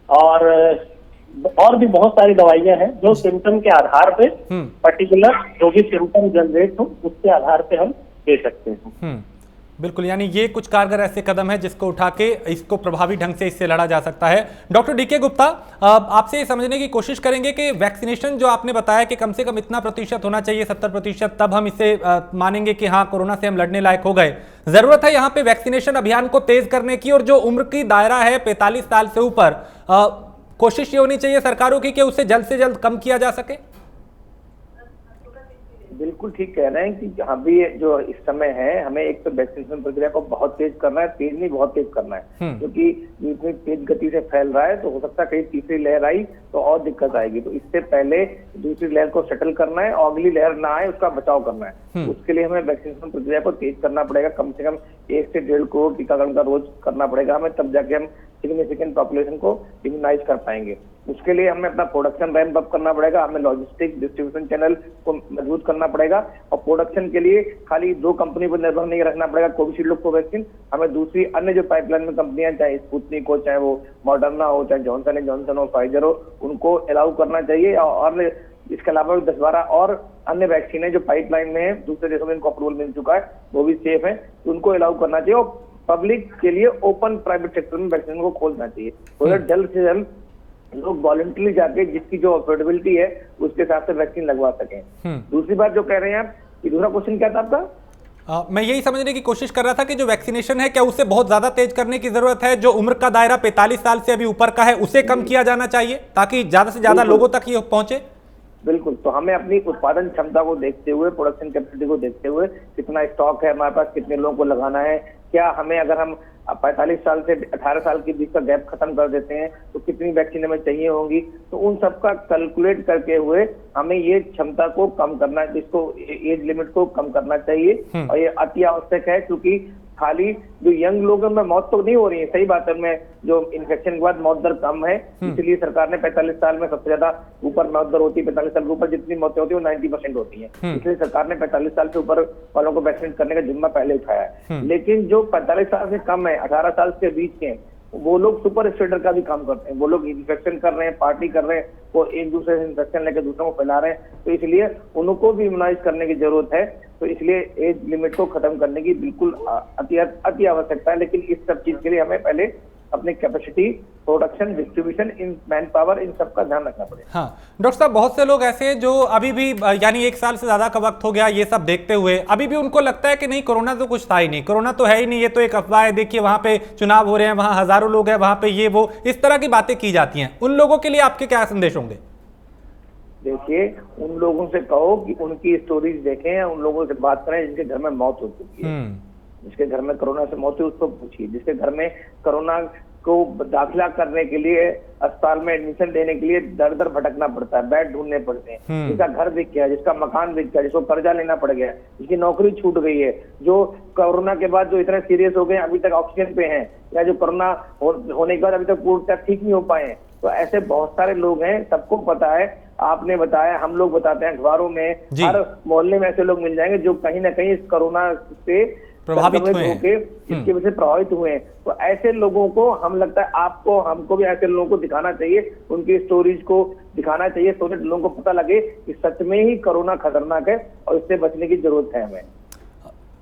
और भी बहुत सारी दवाइयां हैं जो सिम्टम के आधार पे पर्टिकुलर जो भी सिम्टम जनरेट हो उसके आधार पे हम दे सकते हैं।
बिल्कुल, यानी ये कुछ कारगर ऐसे कदम है जिसको उठा के इसको प्रभावी ढंग से इससे लड़ा जा सकता है। डॉक्टर डीके गुप्ता, आपसे ये समझने की कोशिश करेंगे कि वैक्सीनेशन जो आपने बताया कि कम से कम इतना प्रतिशत होना चाहिए, 70%, तब हम इसे मानेंगे कि हाँ कोरोना से हम लड़ने लायक हो गए। जरूरत है यहाँ पे वैक्सीनेशन अभियान को तेज करने की, और जो उम्र की दायरा है 45 साल से ऊपर, कोशिश ये होनी चाहिए सरकारों की कि उसे जल्द से जल्द कम किया जा सके।
बिल्कुल ठीक कह रहे हैं कि अभी जो इस समय है हमें एक तो वैक्सीनेशन प्रक्रिया को बहुत तेज करना है, तेज नहीं बहुत तेज करना है, क्योंकि इतनी तेज गति से फैल रहा है तो हो सकता है कहीं तीसरी लहर आई तो और दिक्कत आएगी। तो इससे पहले दूसरी लहर को सेटल करना है और अगली लहर ना आए उसका बचाव करना है। उसके लिए हमें वैक्सीनेशन प्रक्रिया को तेज करना पड़ेगा, कम से कम 1 से 1.5 करोड़ टीकाकरण का रोज करना पड़ेगा हमें, तब जाके हम सिग्निफिकेंट पॉपुलेशन को इम्यूनाइज कर पाएंगे। उसके लिए हमें अपना प्रोडक्शन रैंप अप करना पड़ेगा, हमें लॉजिस्टिक डिस्ट्रीब्यूशन चैनल को मजबूत करना पड़ेगा, और प्रोडक्शन के लिए खाली 2 कंपनी पर निर्भर नहीं रखना पड़ेगा, कोविशील्ड और कोवैक्सीन। हमें दूसरी अन्य जो पाइपलाइन में कंपनियां, चाहे स्पुतनिक हो, चाहे वो मॉडर्ना हो, चाहे जॉनसन एंड जॉनसन हो, फाइजर हो, उनको अलाउ करना चाहिए। और इसके अलावा 10-12 और अन्य वैक्सीन है जो पाइपलाइन में है, दूसरे देशों में इनको अप्रूवल मिल चुका है, वो भी सेफ है, तो उनको अलाउ करना चाहिए। और पब्लिक के लिए ओपन प्राइवेट सेक्टर में वैक्सीन को खोलना चाहिए, तो जल्द से जल्द लोग वॉलंटरी जाके जिसकी जो अफोर्डेबिलिटी है उसके हिसाब से वैक्सीन लगवा सकें। दूसरी बात जो कह रहे हैं आप, ये दूसरा क्वेश्चन क्या था आपका?
मैं यही समझने की कोशिश कर रहा था कि जो वैक्सीनेशन है क्या उसे बहुत ज्यादा तेज करने की जरूरत है? जो उम्र का दायरा 45 साल से अभी ऊपर का है उसे कम किया जाना चाहिए ताकि ज्यादा से ज्यादा लोगों तक ये पहुंचे।
बिल्कुल, तो हमें अपनी उत्पादन क्षमता को देखते हुए, प्रोडक्शन कैपेसिटी को देखते हुए, कितना स्टॉक है हमारे पास, कितने लोगों को लगाना है, क्या हमें अगर हम 45 साल से 18 साल के बीच का गैप खत्म कर देते हैं तो कितनी वैक्सीन हमें चाहिए होंगी, तो उन सब का कैलकुलेट करके हुए हमें ये क्षमता को कम करना, इसको एज लिमिट को कम करना चाहिए। और ये अति आवश्यक है, क्योंकि खाली जो यंग लोगों में मौत तो नहीं हो रही है, सही बात है, उनमें जो इन्फेक्शन के बाद मौत दर कम है, इसलिए सरकार ने 45 साल में सबसे ज्यादा ऊपर मौत दर होती है, 45 साल के ऊपर जितनी मौतें होती है वो 90% होती है, इसलिए सरकार ने 45 साल से ऊपर वालों को वैक्सीनेट करने का जिम्मा पहले उठाया है। लेकिन जो 45 साल से कम है, 18 साल के बीच के, वो लोग सुपर स्प्रेडर का भी काम करते हैं, वो लोग इन्फेक्शन कर रहे हैं, पार्टी कर रहे हैं, वो एक दूसरे से इन्फेक्शन लेकर दूसरों को फैला रहे हैं, तो इसलिए उनको भी इम्यूनाइज करने की जरूरत है। तो इसलिए एज लिमिट को खत्म करने की बिल्कुल अति आवश्यकता है। लेकिन इस सब चीज के लिए हमें पहले अपनी कैपेसिटी, प्रोडक्शन, डिस्ट्रीब्यूशन, इन मैन पावर, इन सब का ध्यान रखना पड़ेगा।
हाँ डॉक्टर साहब, बहुत से लोग ऐसे जो अभी भी यानी 1 साल से ज्यादा का वक्त हो गया ये सब देखते हुए, अभी भी उनको लगता है कि नहीं कोरोना तो कुछ था ही नहीं, कोरोना तो है ही नहीं, ये तो एक अफवाह है, देखिए वहां पे चुनाव हो रहे हैं, वहां हजारों लोग हैं, वहां पे ये वो, इस तरह की बातें की जाती हैं। उन लोगों के लिए आपके क्या संदेश होंगे?
देखिए, उन लोगों से कहो कि उनकी स्टोरीज देखें, उन लोगों से बात करें जिनके घर में मौत हो चुकी है, जिसके घर में कोरोना से मौत हुई उसको पूछिए, जिसके घर में कोरोना को दाखिला करने के लिए, अस्पताल में एडमिशन देने के लिए दर दर भटकना पड़ता है, बेड ढूंढने पड़ते हैं, जिसका घर बिक गया, जिसका मकान बिक गया, जिसको कर्जा लेना पड़ गया, जिसकी नौकरी छूट गई है, जो कोरोना के बाद जो इतने सीरियस हो गए अभी तक ऑक्सीजन पे हैं, या जो कोरोना होने के बाद अभी तक पूरी तरह ठीक नहीं हो पाए हैं, तो ऐसे बहुत सारे लोग हैं, सबको पता है, आपने बताया, हम लोग बताते हैं, अखबारों में, हर मोहल्ले में ऐसे लोग मिल जाएंगे जो कहीं ना कहीं इस कोरोना से
प्रभावित हुए हैं,
इसकी वजह से प्रभावित हुए हैं। तो ऐसे लोगों को हम लगता है आपको, हमको भी ऐसे लोगों को दिखाना चाहिए, उनकी स्टोरीज को दिखाना चाहिए, तो लोगों को पता लगे कि सच में ही कोरोना खतरनाक है और इससे बचने की जरूरत है हमें।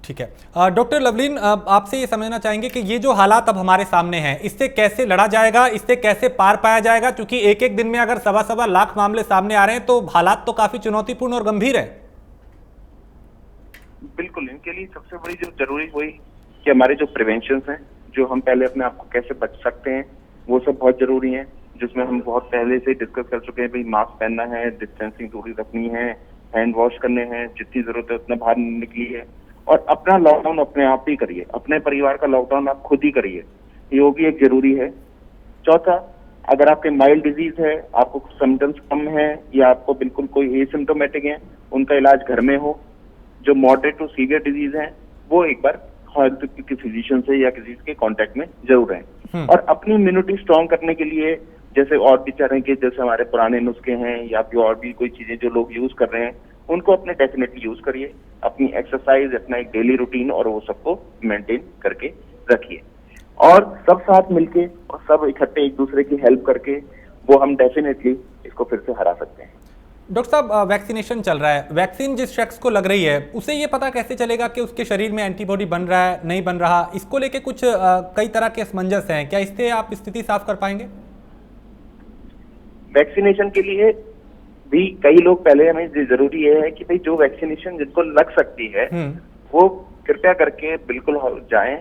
ठीक है डॉक्टर लवलीन, आपसे ये समझना चाहेंगे कि ये जो हालात अब हमारे सामने हैं, इससे कैसे लड़ा जाएगा, इससे कैसे पार पाया जाएगा, क्योंकि एक एक दिन में अगर 1.25 लाख मामले सामने आ रहे हैं तो हालात तो काफी चुनौतीपूर्ण और गंभीर है।
बिल्कुल, इनके लिए सबसे बड़ी जो जरूरी वही कि हमारे जो प्रिवेंशन हैं, जो हम पहले अपने आप को कैसे बच सकते हैं, वो सब बहुत जरूरी है, जिसमें हम बहुत पहले से डिस्कस कर चुके हैं। भाई मास्क पहनना है, डिस्टेंसिंग दूरी रखनी है, हैंड वॉश करने हैं, जितनी जरूरत है उतना बाहर निकली है, और अपना लॉकडाउन अपने आप ही करिए, अपने परिवार का लॉकडाउन आप खुद ही करिए, ये भी एक जरूरी है। चौथा, अगर आपके माइल्ड डिजीज है, आपको सिम्टम्स कम है या आपको बिल्कुल कोई एसिम्टोमेटिक है, उनका इलाज घर में हो। जो मॉडरेट टू सीवियर डिजीज है वो एक बार हेल्थ के फिजिशियन से या किसी के कांटेक्ट में जरूर रहें। और अपनी इम्यूनिटी स्ट्रांग करने के लिए जैसे और भी चाह रहे हैं कि जैसे हमारे पुराने नुस्खे हैं या फिर और भी कोई चीजें जो लोग यूज कर रहे हैं, उनको अपने डेफिनेटली यूज करिए, अपनी एक्सरसाइज, अपना एक डेली रूटीन और वो सबको मेंटेन करके रखिए, और सब साथ मिलके और सब इकट्ठे एक दूसरे की हेल्प करके वो हम डेफिनेटली इसको फिर से हरा सकते हैं।
डॉक्टर साहब, वैक्सीनेशन चल रहा है, वैक्सीन जिस शख्स को लग रही है उसे ये पता कैसे चलेगा कि उसके शरीर में एंटीबॉडी बन रहा है नहीं बन रहा? इसको लेके कुछ कई तरह के असमंजस हैं, क्या इससे आप स्थिति साफ कर पाएंगे?
वैक्सीनेशन के लिए भी कई लोग पहले, हमें जरूरी ये है कि भाई जो वैक्सीनेशन जिनको लग सकती है वो कृपया करके बिल्कुल जाएं।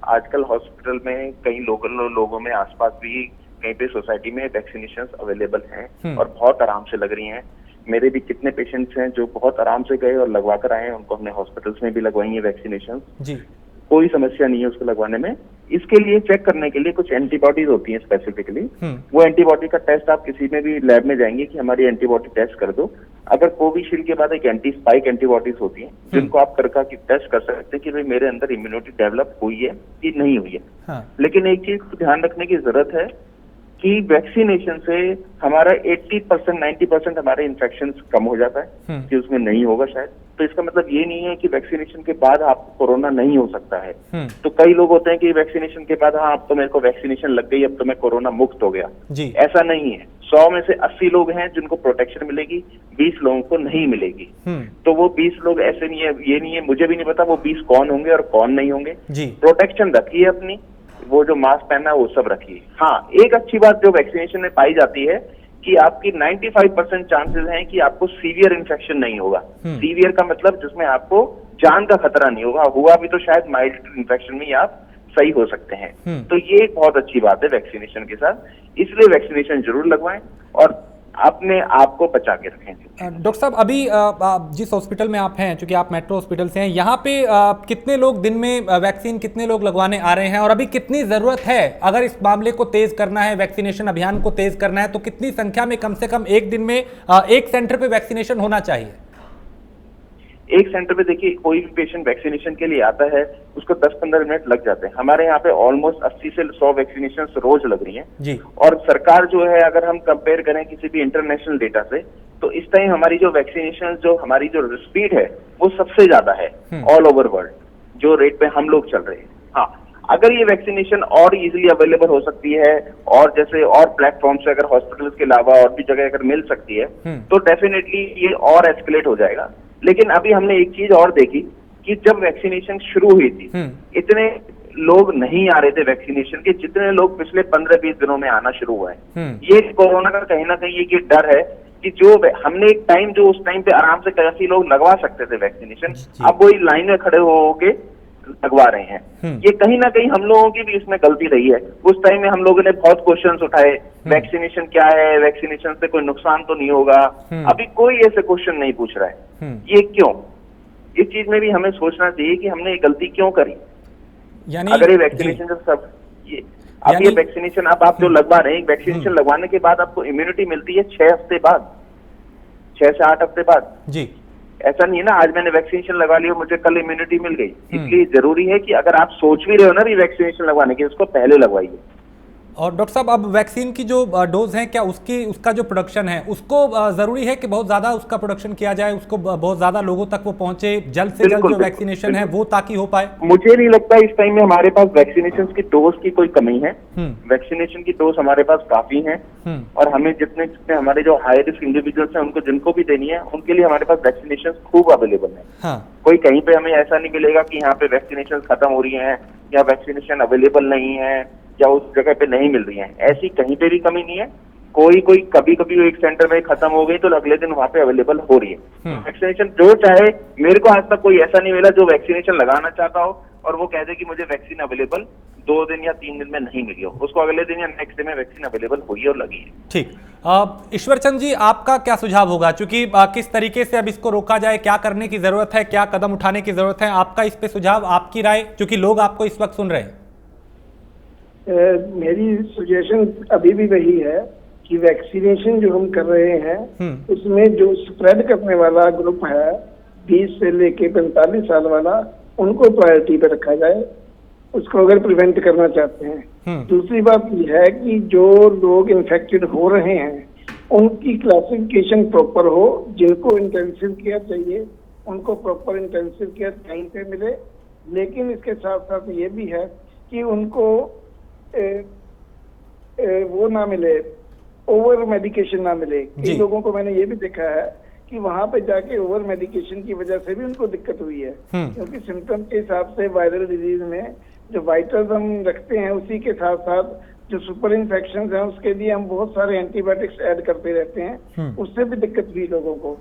आजकल हॉस्पिटल में कई लोगों में आसपास भी कहीं पे सोसाइटी में वैक्सीनेशन अवेलेबल हैं और बहुत आराम से लग रही हैं। मेरे भी कितने पेशेंट्स हैं जो बहुत आराम से गए और लगवा कर आए हैं, उनको हमने हॉस्पिटल्स में भी लगवाई है वैक्सीनेशन, कोई समस्या नहीं है उसको लगवाने में। इसके लिए चेक करने के लिए कुछ एंटीबॉडीज होती हैं स्पेसिफिकली, वो एंटीबॉडी का टेस्ट आप किसी में भी लैब में जाएंगे कि हमारी एंटीबॉडी टेस्ट कर दो। अगर कोविशील्ड के बाद एक एंटी स्पाइक एंटीबॉडीज होती हैं जिनको आप करके टेस्ट कर सकते हैं कि भाई मेरे अंदर इम्यूनिटी डेवलप हुई है कि नहीं हुई है। लेकिन एक चीज को ध्यान रखने की जरूरत है कि वैक्सीनेशन से हमारा 80% 90% हमारे इन्फेक्शन कम हो जाता है, कि उसमें नहीं होगा शायद। तो इसका मतलब ये नहीं है कि वैक्सीनेशन के बाद आपको कोरोना नहीं हो सकता है। तो कई लोग होते हैं कि वैक्सीनेशन के बाद हाँ अब तो मेरे को वैक्सीनेशन लग गई, अब तो मैं कोरोना मुक्त हो गया। ऐसा नहीं है। 100 में से 80 लोग हैं जिनको प्रोटेक्शन मिलेगी, 20 लोगों को नहीं मिलेगी। तो वो 20 लोग ऐसे नहीं है, ये नहीं है, मुझे भी नहीं पता वो 20 कौन होंगे और कौन नहीं होंगे। प्रोटेक्शन रखिए अपनी, वो जो मास्क पहनना है वो सब रखिए। हाँ, एक अच्छी बात जो वैक्सीनेशन में पाई जाती है कि आपकी 95% चांसेस हैं कि आपको सीवियर इन्फेक्शन नहीं होगा। सीवियर का मतलब जिसमें आपको जान का खतरा नहीं होगा, हुआ भी तो शायद माइल्ड इन्फेक्शन में आप सही हो सकते हैं। तो ये एक बहुत अच्छी बात है वैक्सीनेशन के साथ, इसलिए वैक्सीनेशन जरूर लगवाएं और अपने आप को बचा के रखें।
डॉक्टर साहब, अभी जिस हॉस्पिटल में आप हैं, चूंकि आप मेट्रो हॉस्पिटल से हैं, यहाँ पे कितने लोग दिन में वैक्सीन कितने लोग लगवाने आ रहे हैं और अभी कितनी ज़रूरत है? अगर इस मामले को तेज करना है, वैक्सीनेशन अभियान को तेज करना है, तो कितनी संख्या में कम से कम एक दिन में एक सेंटर पे वैक्सीनेशन होना चाहिए?
एक सेंटर पे देखिए कोई भी पेशेंट वैक्सीनेशन के लिए आता है, उसको 10-15 मिनट लग जाते हैं। हमारे यहाँ पे ऑलमोस्ट 80 से 100 वैक्सीनेशन रोज लग रही हैं
जी।
और सरकार जो है, अगर हम कंपेयर करें किसी भी इंटरनेशनल डेटा से, तो इस टाइम हमारी जो वैक्सीनेशन, जो हमारी जो स्पीड है, वो सबसे ज्यादा है ऑल ओवर वर्ल्ड, जो रेट पे हम लोग चल रहे हैं। हाँ, अगर ये वैक्सीनेशन और इजीली अवेलेबल हो सकती है और जैसे और प्लेटफॉर्म से अगर हॉस्पिटल्स के अलावा और भी जगह अगर मिल सकती है तो डेफिनेटली ये और एस्केलेट हो जाएगा। लेकिन अभी हमने एक चीज और देखी कि जब वैक्सीनेशन शुरू हुई थी, इतने लोग नहीं आ रहे थे वैक्सीनेशन के जितने लोग पिछले 15-20 दिनों में आना शुरू हुआ है। ये कोरोना का कहीं ना कहीं ये डर है कि जो हमने एक टाइम, जो उस टाइम पे आराम से काफी लोग लगवा सकते थे वैक्सीनेशन, अब वही लाइन में खड़े हो के लगवा रहे हैं। ये कहीं ना कहीं हम लोगों की भी इसमें गलती रही है। उस टाइम में हम लोगों ने बहुत क्वेश्चंस उठाए, वैक्सीनेशन क्या है, वैक्सीनेशन से कोई नुकसान तो नहीं होगा। अभी कोई ऐसे क्वेश्चन नहीं पूछ रहा है। ये क्यों? इस चीज में भी हमें सोचना चाहिए कि हमने ये गलती क्यों करी।
यानी
अगर ये वैक्सीनेशन जब सब ये वैक्सीनेशन आप जो लगवा रहे हैं, वैक्सीनेशन लगवाने के बाद आपको इम्यूनिटी मिलती है 6 हफ्ते बाद, 6 से 8 हफ्ते बाद
जी।
ऐसा नहीं है ना आज मैंने वैक्सीनेशन लगा लिया मुझे कल इम्यूनिटी मिल गई। इसलिए जरूरी है कि अगर आप सोच भी रहे हो ना भी वैक्सीनेशन लगवाने की, उसको पहले लगवाइए।
और डॉक्टर साहब, अब वैक्सीन की जो डोज है, क्या उसका जो प्रोडक्शन है उसको जरूरी है कि बहुत ज्यादा उसका प्रोडक्शन किया जाए, उसको बहुत ज्यादा लोगों तक वो पहुंचे, जल्द से जल्द जो वैक्सीनेशन है वो ताकि हो पाए?
मुझे नहीं लगता इस टाइम में हमारे पास वैक्सीनेशन की डोज की कोई कमी है। वैक्सीनेशन की डोज हमारे पास काफी है और हमें जितने हमारे जो हाई रिस्क इंडिविजुअल्स हैं उनको जिनको भी देनी है उनके लिए हमारे पास वैक्सीनेशन खूब अवेलेबल है। कोई कहीं पे हमें ऐसा नहीं मिलेगा कि यहाँ पे वैक्सीनेशन खत्म हो रही है या वैक्सीनेशन अवेलेबल नहीं है या उस जगह पे नहीं मिल रही है, ऐसी कहीं पे भी कमी नहीं है। कोई कभी एक सेंटर में खत्म हो गई तो अगले दिन वहाँ पे अवेलेबल हो रही है वैक्सीनेशन। जो चाहे, मेरे को आज तक कोई ऐसा नहीं मिला जो वैक्सीनेशन लगाना चाहता हो और वो कह दे कि मुझे वैक्सीन अवेलेबल 2 दिन या 3 दिन में नहीं मिली हो, उसको अगले दिन या नेक्स्ट डे में वैक्सीन अवेलेबल हुई और लगी है।
ठीक। ईश्वर चंद जी, आपका क्या सुझाव होगा? चूंकि किस तरीके से अब इसको रोका जाए, क्या करने की जरूरत है, क्या कदम उठाने की जरूरत है, आपका इस पे सुझाव, आपकी राय, क्योंकि लोग आपको इस वक्त सुन रहे हैं।
मेरी सजेशन अभी भी वही है कि वैक्सीनेशन जो हम कर रहे हैं उसमें जो स्प्रेड करने वाला ग्रुप है 20 से लेके 45 साल वाला, उनको प्रायोरिटी पे रखा जाए, उसको अगर प्रिवेंट करना चाहते हैं। दूसरी बात यह है कि जो लोग इन्फेक्टेड हो रहे हैं उनकी क्लासिफिकेशन प्रॉपर हो, जिनको इंटेंसिव केयर चाहिए उनको प्रॉपर इंटेंसिव केयर टाइम पे मिले, लेकिन इसके साथ साथ ये भी है कि उनको वो ना मिले, ओवर मेडिकेशन ना मिले। कई लोगों को मैंने ये भी देखा है कि वहां पे जाके ओवर मेडिकेशन की वजह से भी उनको दिक्कत हुई है, क्योंकि सिम्टम के हिसाब से वायरल डिजीज में जो वाइटल्स हम रखते हैं उसी के साथ साथ जो सुपर इन्फेक्शन है उसके लिए हम बहुत सारे एंटीबायोटिक्स ऐड करते रहते हैं, उससे भी दिक्कत हुई लोगों को।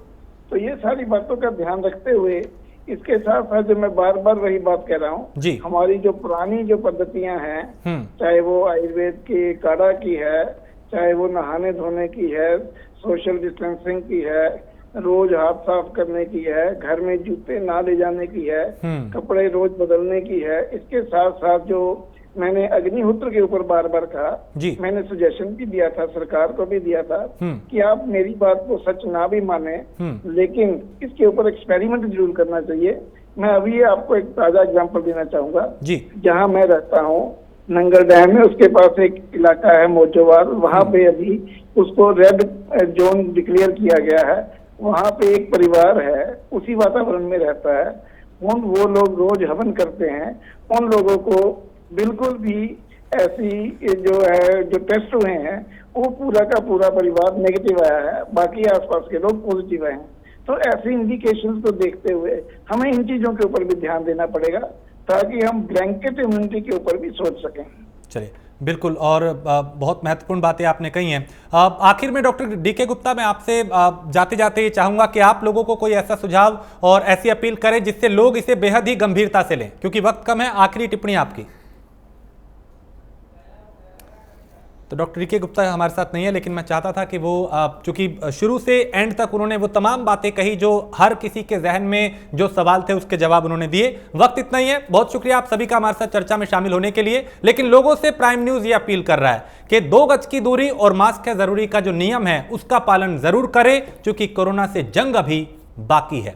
तो ये सारी बातों का ध्यान रखते हुए, इसके साथ साथ जो मैं बार बार वही बात कह रहा हूँ, हमारी जो पुरानी जो पद्धतियां हैं, चाहे वो आयुर्वेद की काढ़ा की है, चाहे वो नहाने धोने की है, सोशल डिस्टेंसिंग की है, रोज हाथ साफ करने की है, घर में जूते ना ले जाने की है, कपड़े रोज बदलने की है, इसके साथ साथ जो मैंने अग्निहोत्र के ऊपर बार बार कहा, मैंने सजेशन भी दिया था, सरकार को भी दिया था कि आप मेरी बात को सच ना भी माने लेकिन इसके ऊपर एक्सपेरिमेंट जरूर करना चाहिए। मैं अभी आपको एक ताजा एग्जांपल देना चाहूंगा। जहां मैं रहता हूं नंगल डैम में, उसके पास एक इलाका है मोजोवाल, वहां पे अभी उसको रेड जोन डिक्लेयर किया गया है। वहां पे एक परिवार है, उसी वातावरण में रहता है, वो लोग रोज हवन करते हैं। उन लोगों को बिल्कुल भी ऐसी जो है जो टेस्ट हुए हैं वो पूरा का पूरा परिवार नेगेटिव आया है, बाकी आसपास के लोग पॉजिटिव आए हैं। तो ऐसे इंडिकेशंस को देखते हुए हमें इन चीजों के ऊपर भी ध्यान देना पड़ेगा ताकि हम ब्लैंकेट इम्यूनिटी के ऊपर भी सोच सकें।
चलिए, बिल्कुल, और बहुत महत्वपूर्ण बातें आपने कही हैं। आखिर में डॉक्टर डीके गुप्ता, मैं आपसे जाते जाते ये चाहूंगा कि आप लोगों को कोई ऐसा सुझाव और ऐसी अपील करें जिससे लोग इसे बेहद ही गंभीरता से लें, क्योंकि वक्त कम है। आखिरी टिप्पणी आपकी। तो डॉक्टर डीके गुप्ता हमारे साथ नहीं है, लेकिन मैं चाहता था कि वो चूंकि शुरू से एंड तक उन्होंने वो तमाम बातें कही जो हर किसी के जहन में जो सवाल थे उसके जवाब उन्होंने दिए। वक्त इतना ही है। बहुत शुक्रिया आप सभी का हमारे साथ चर्चा में शामिल होने के लिए। लेकिन लोगों से प्राइम न्यूज ये अपील कर रहा है कि 2 गज की दूरी और मास्क है जरूरी का जो नियम है उसका पालन जरूर करें, क्योंकि कोरोना से जंग अभी बाकी है।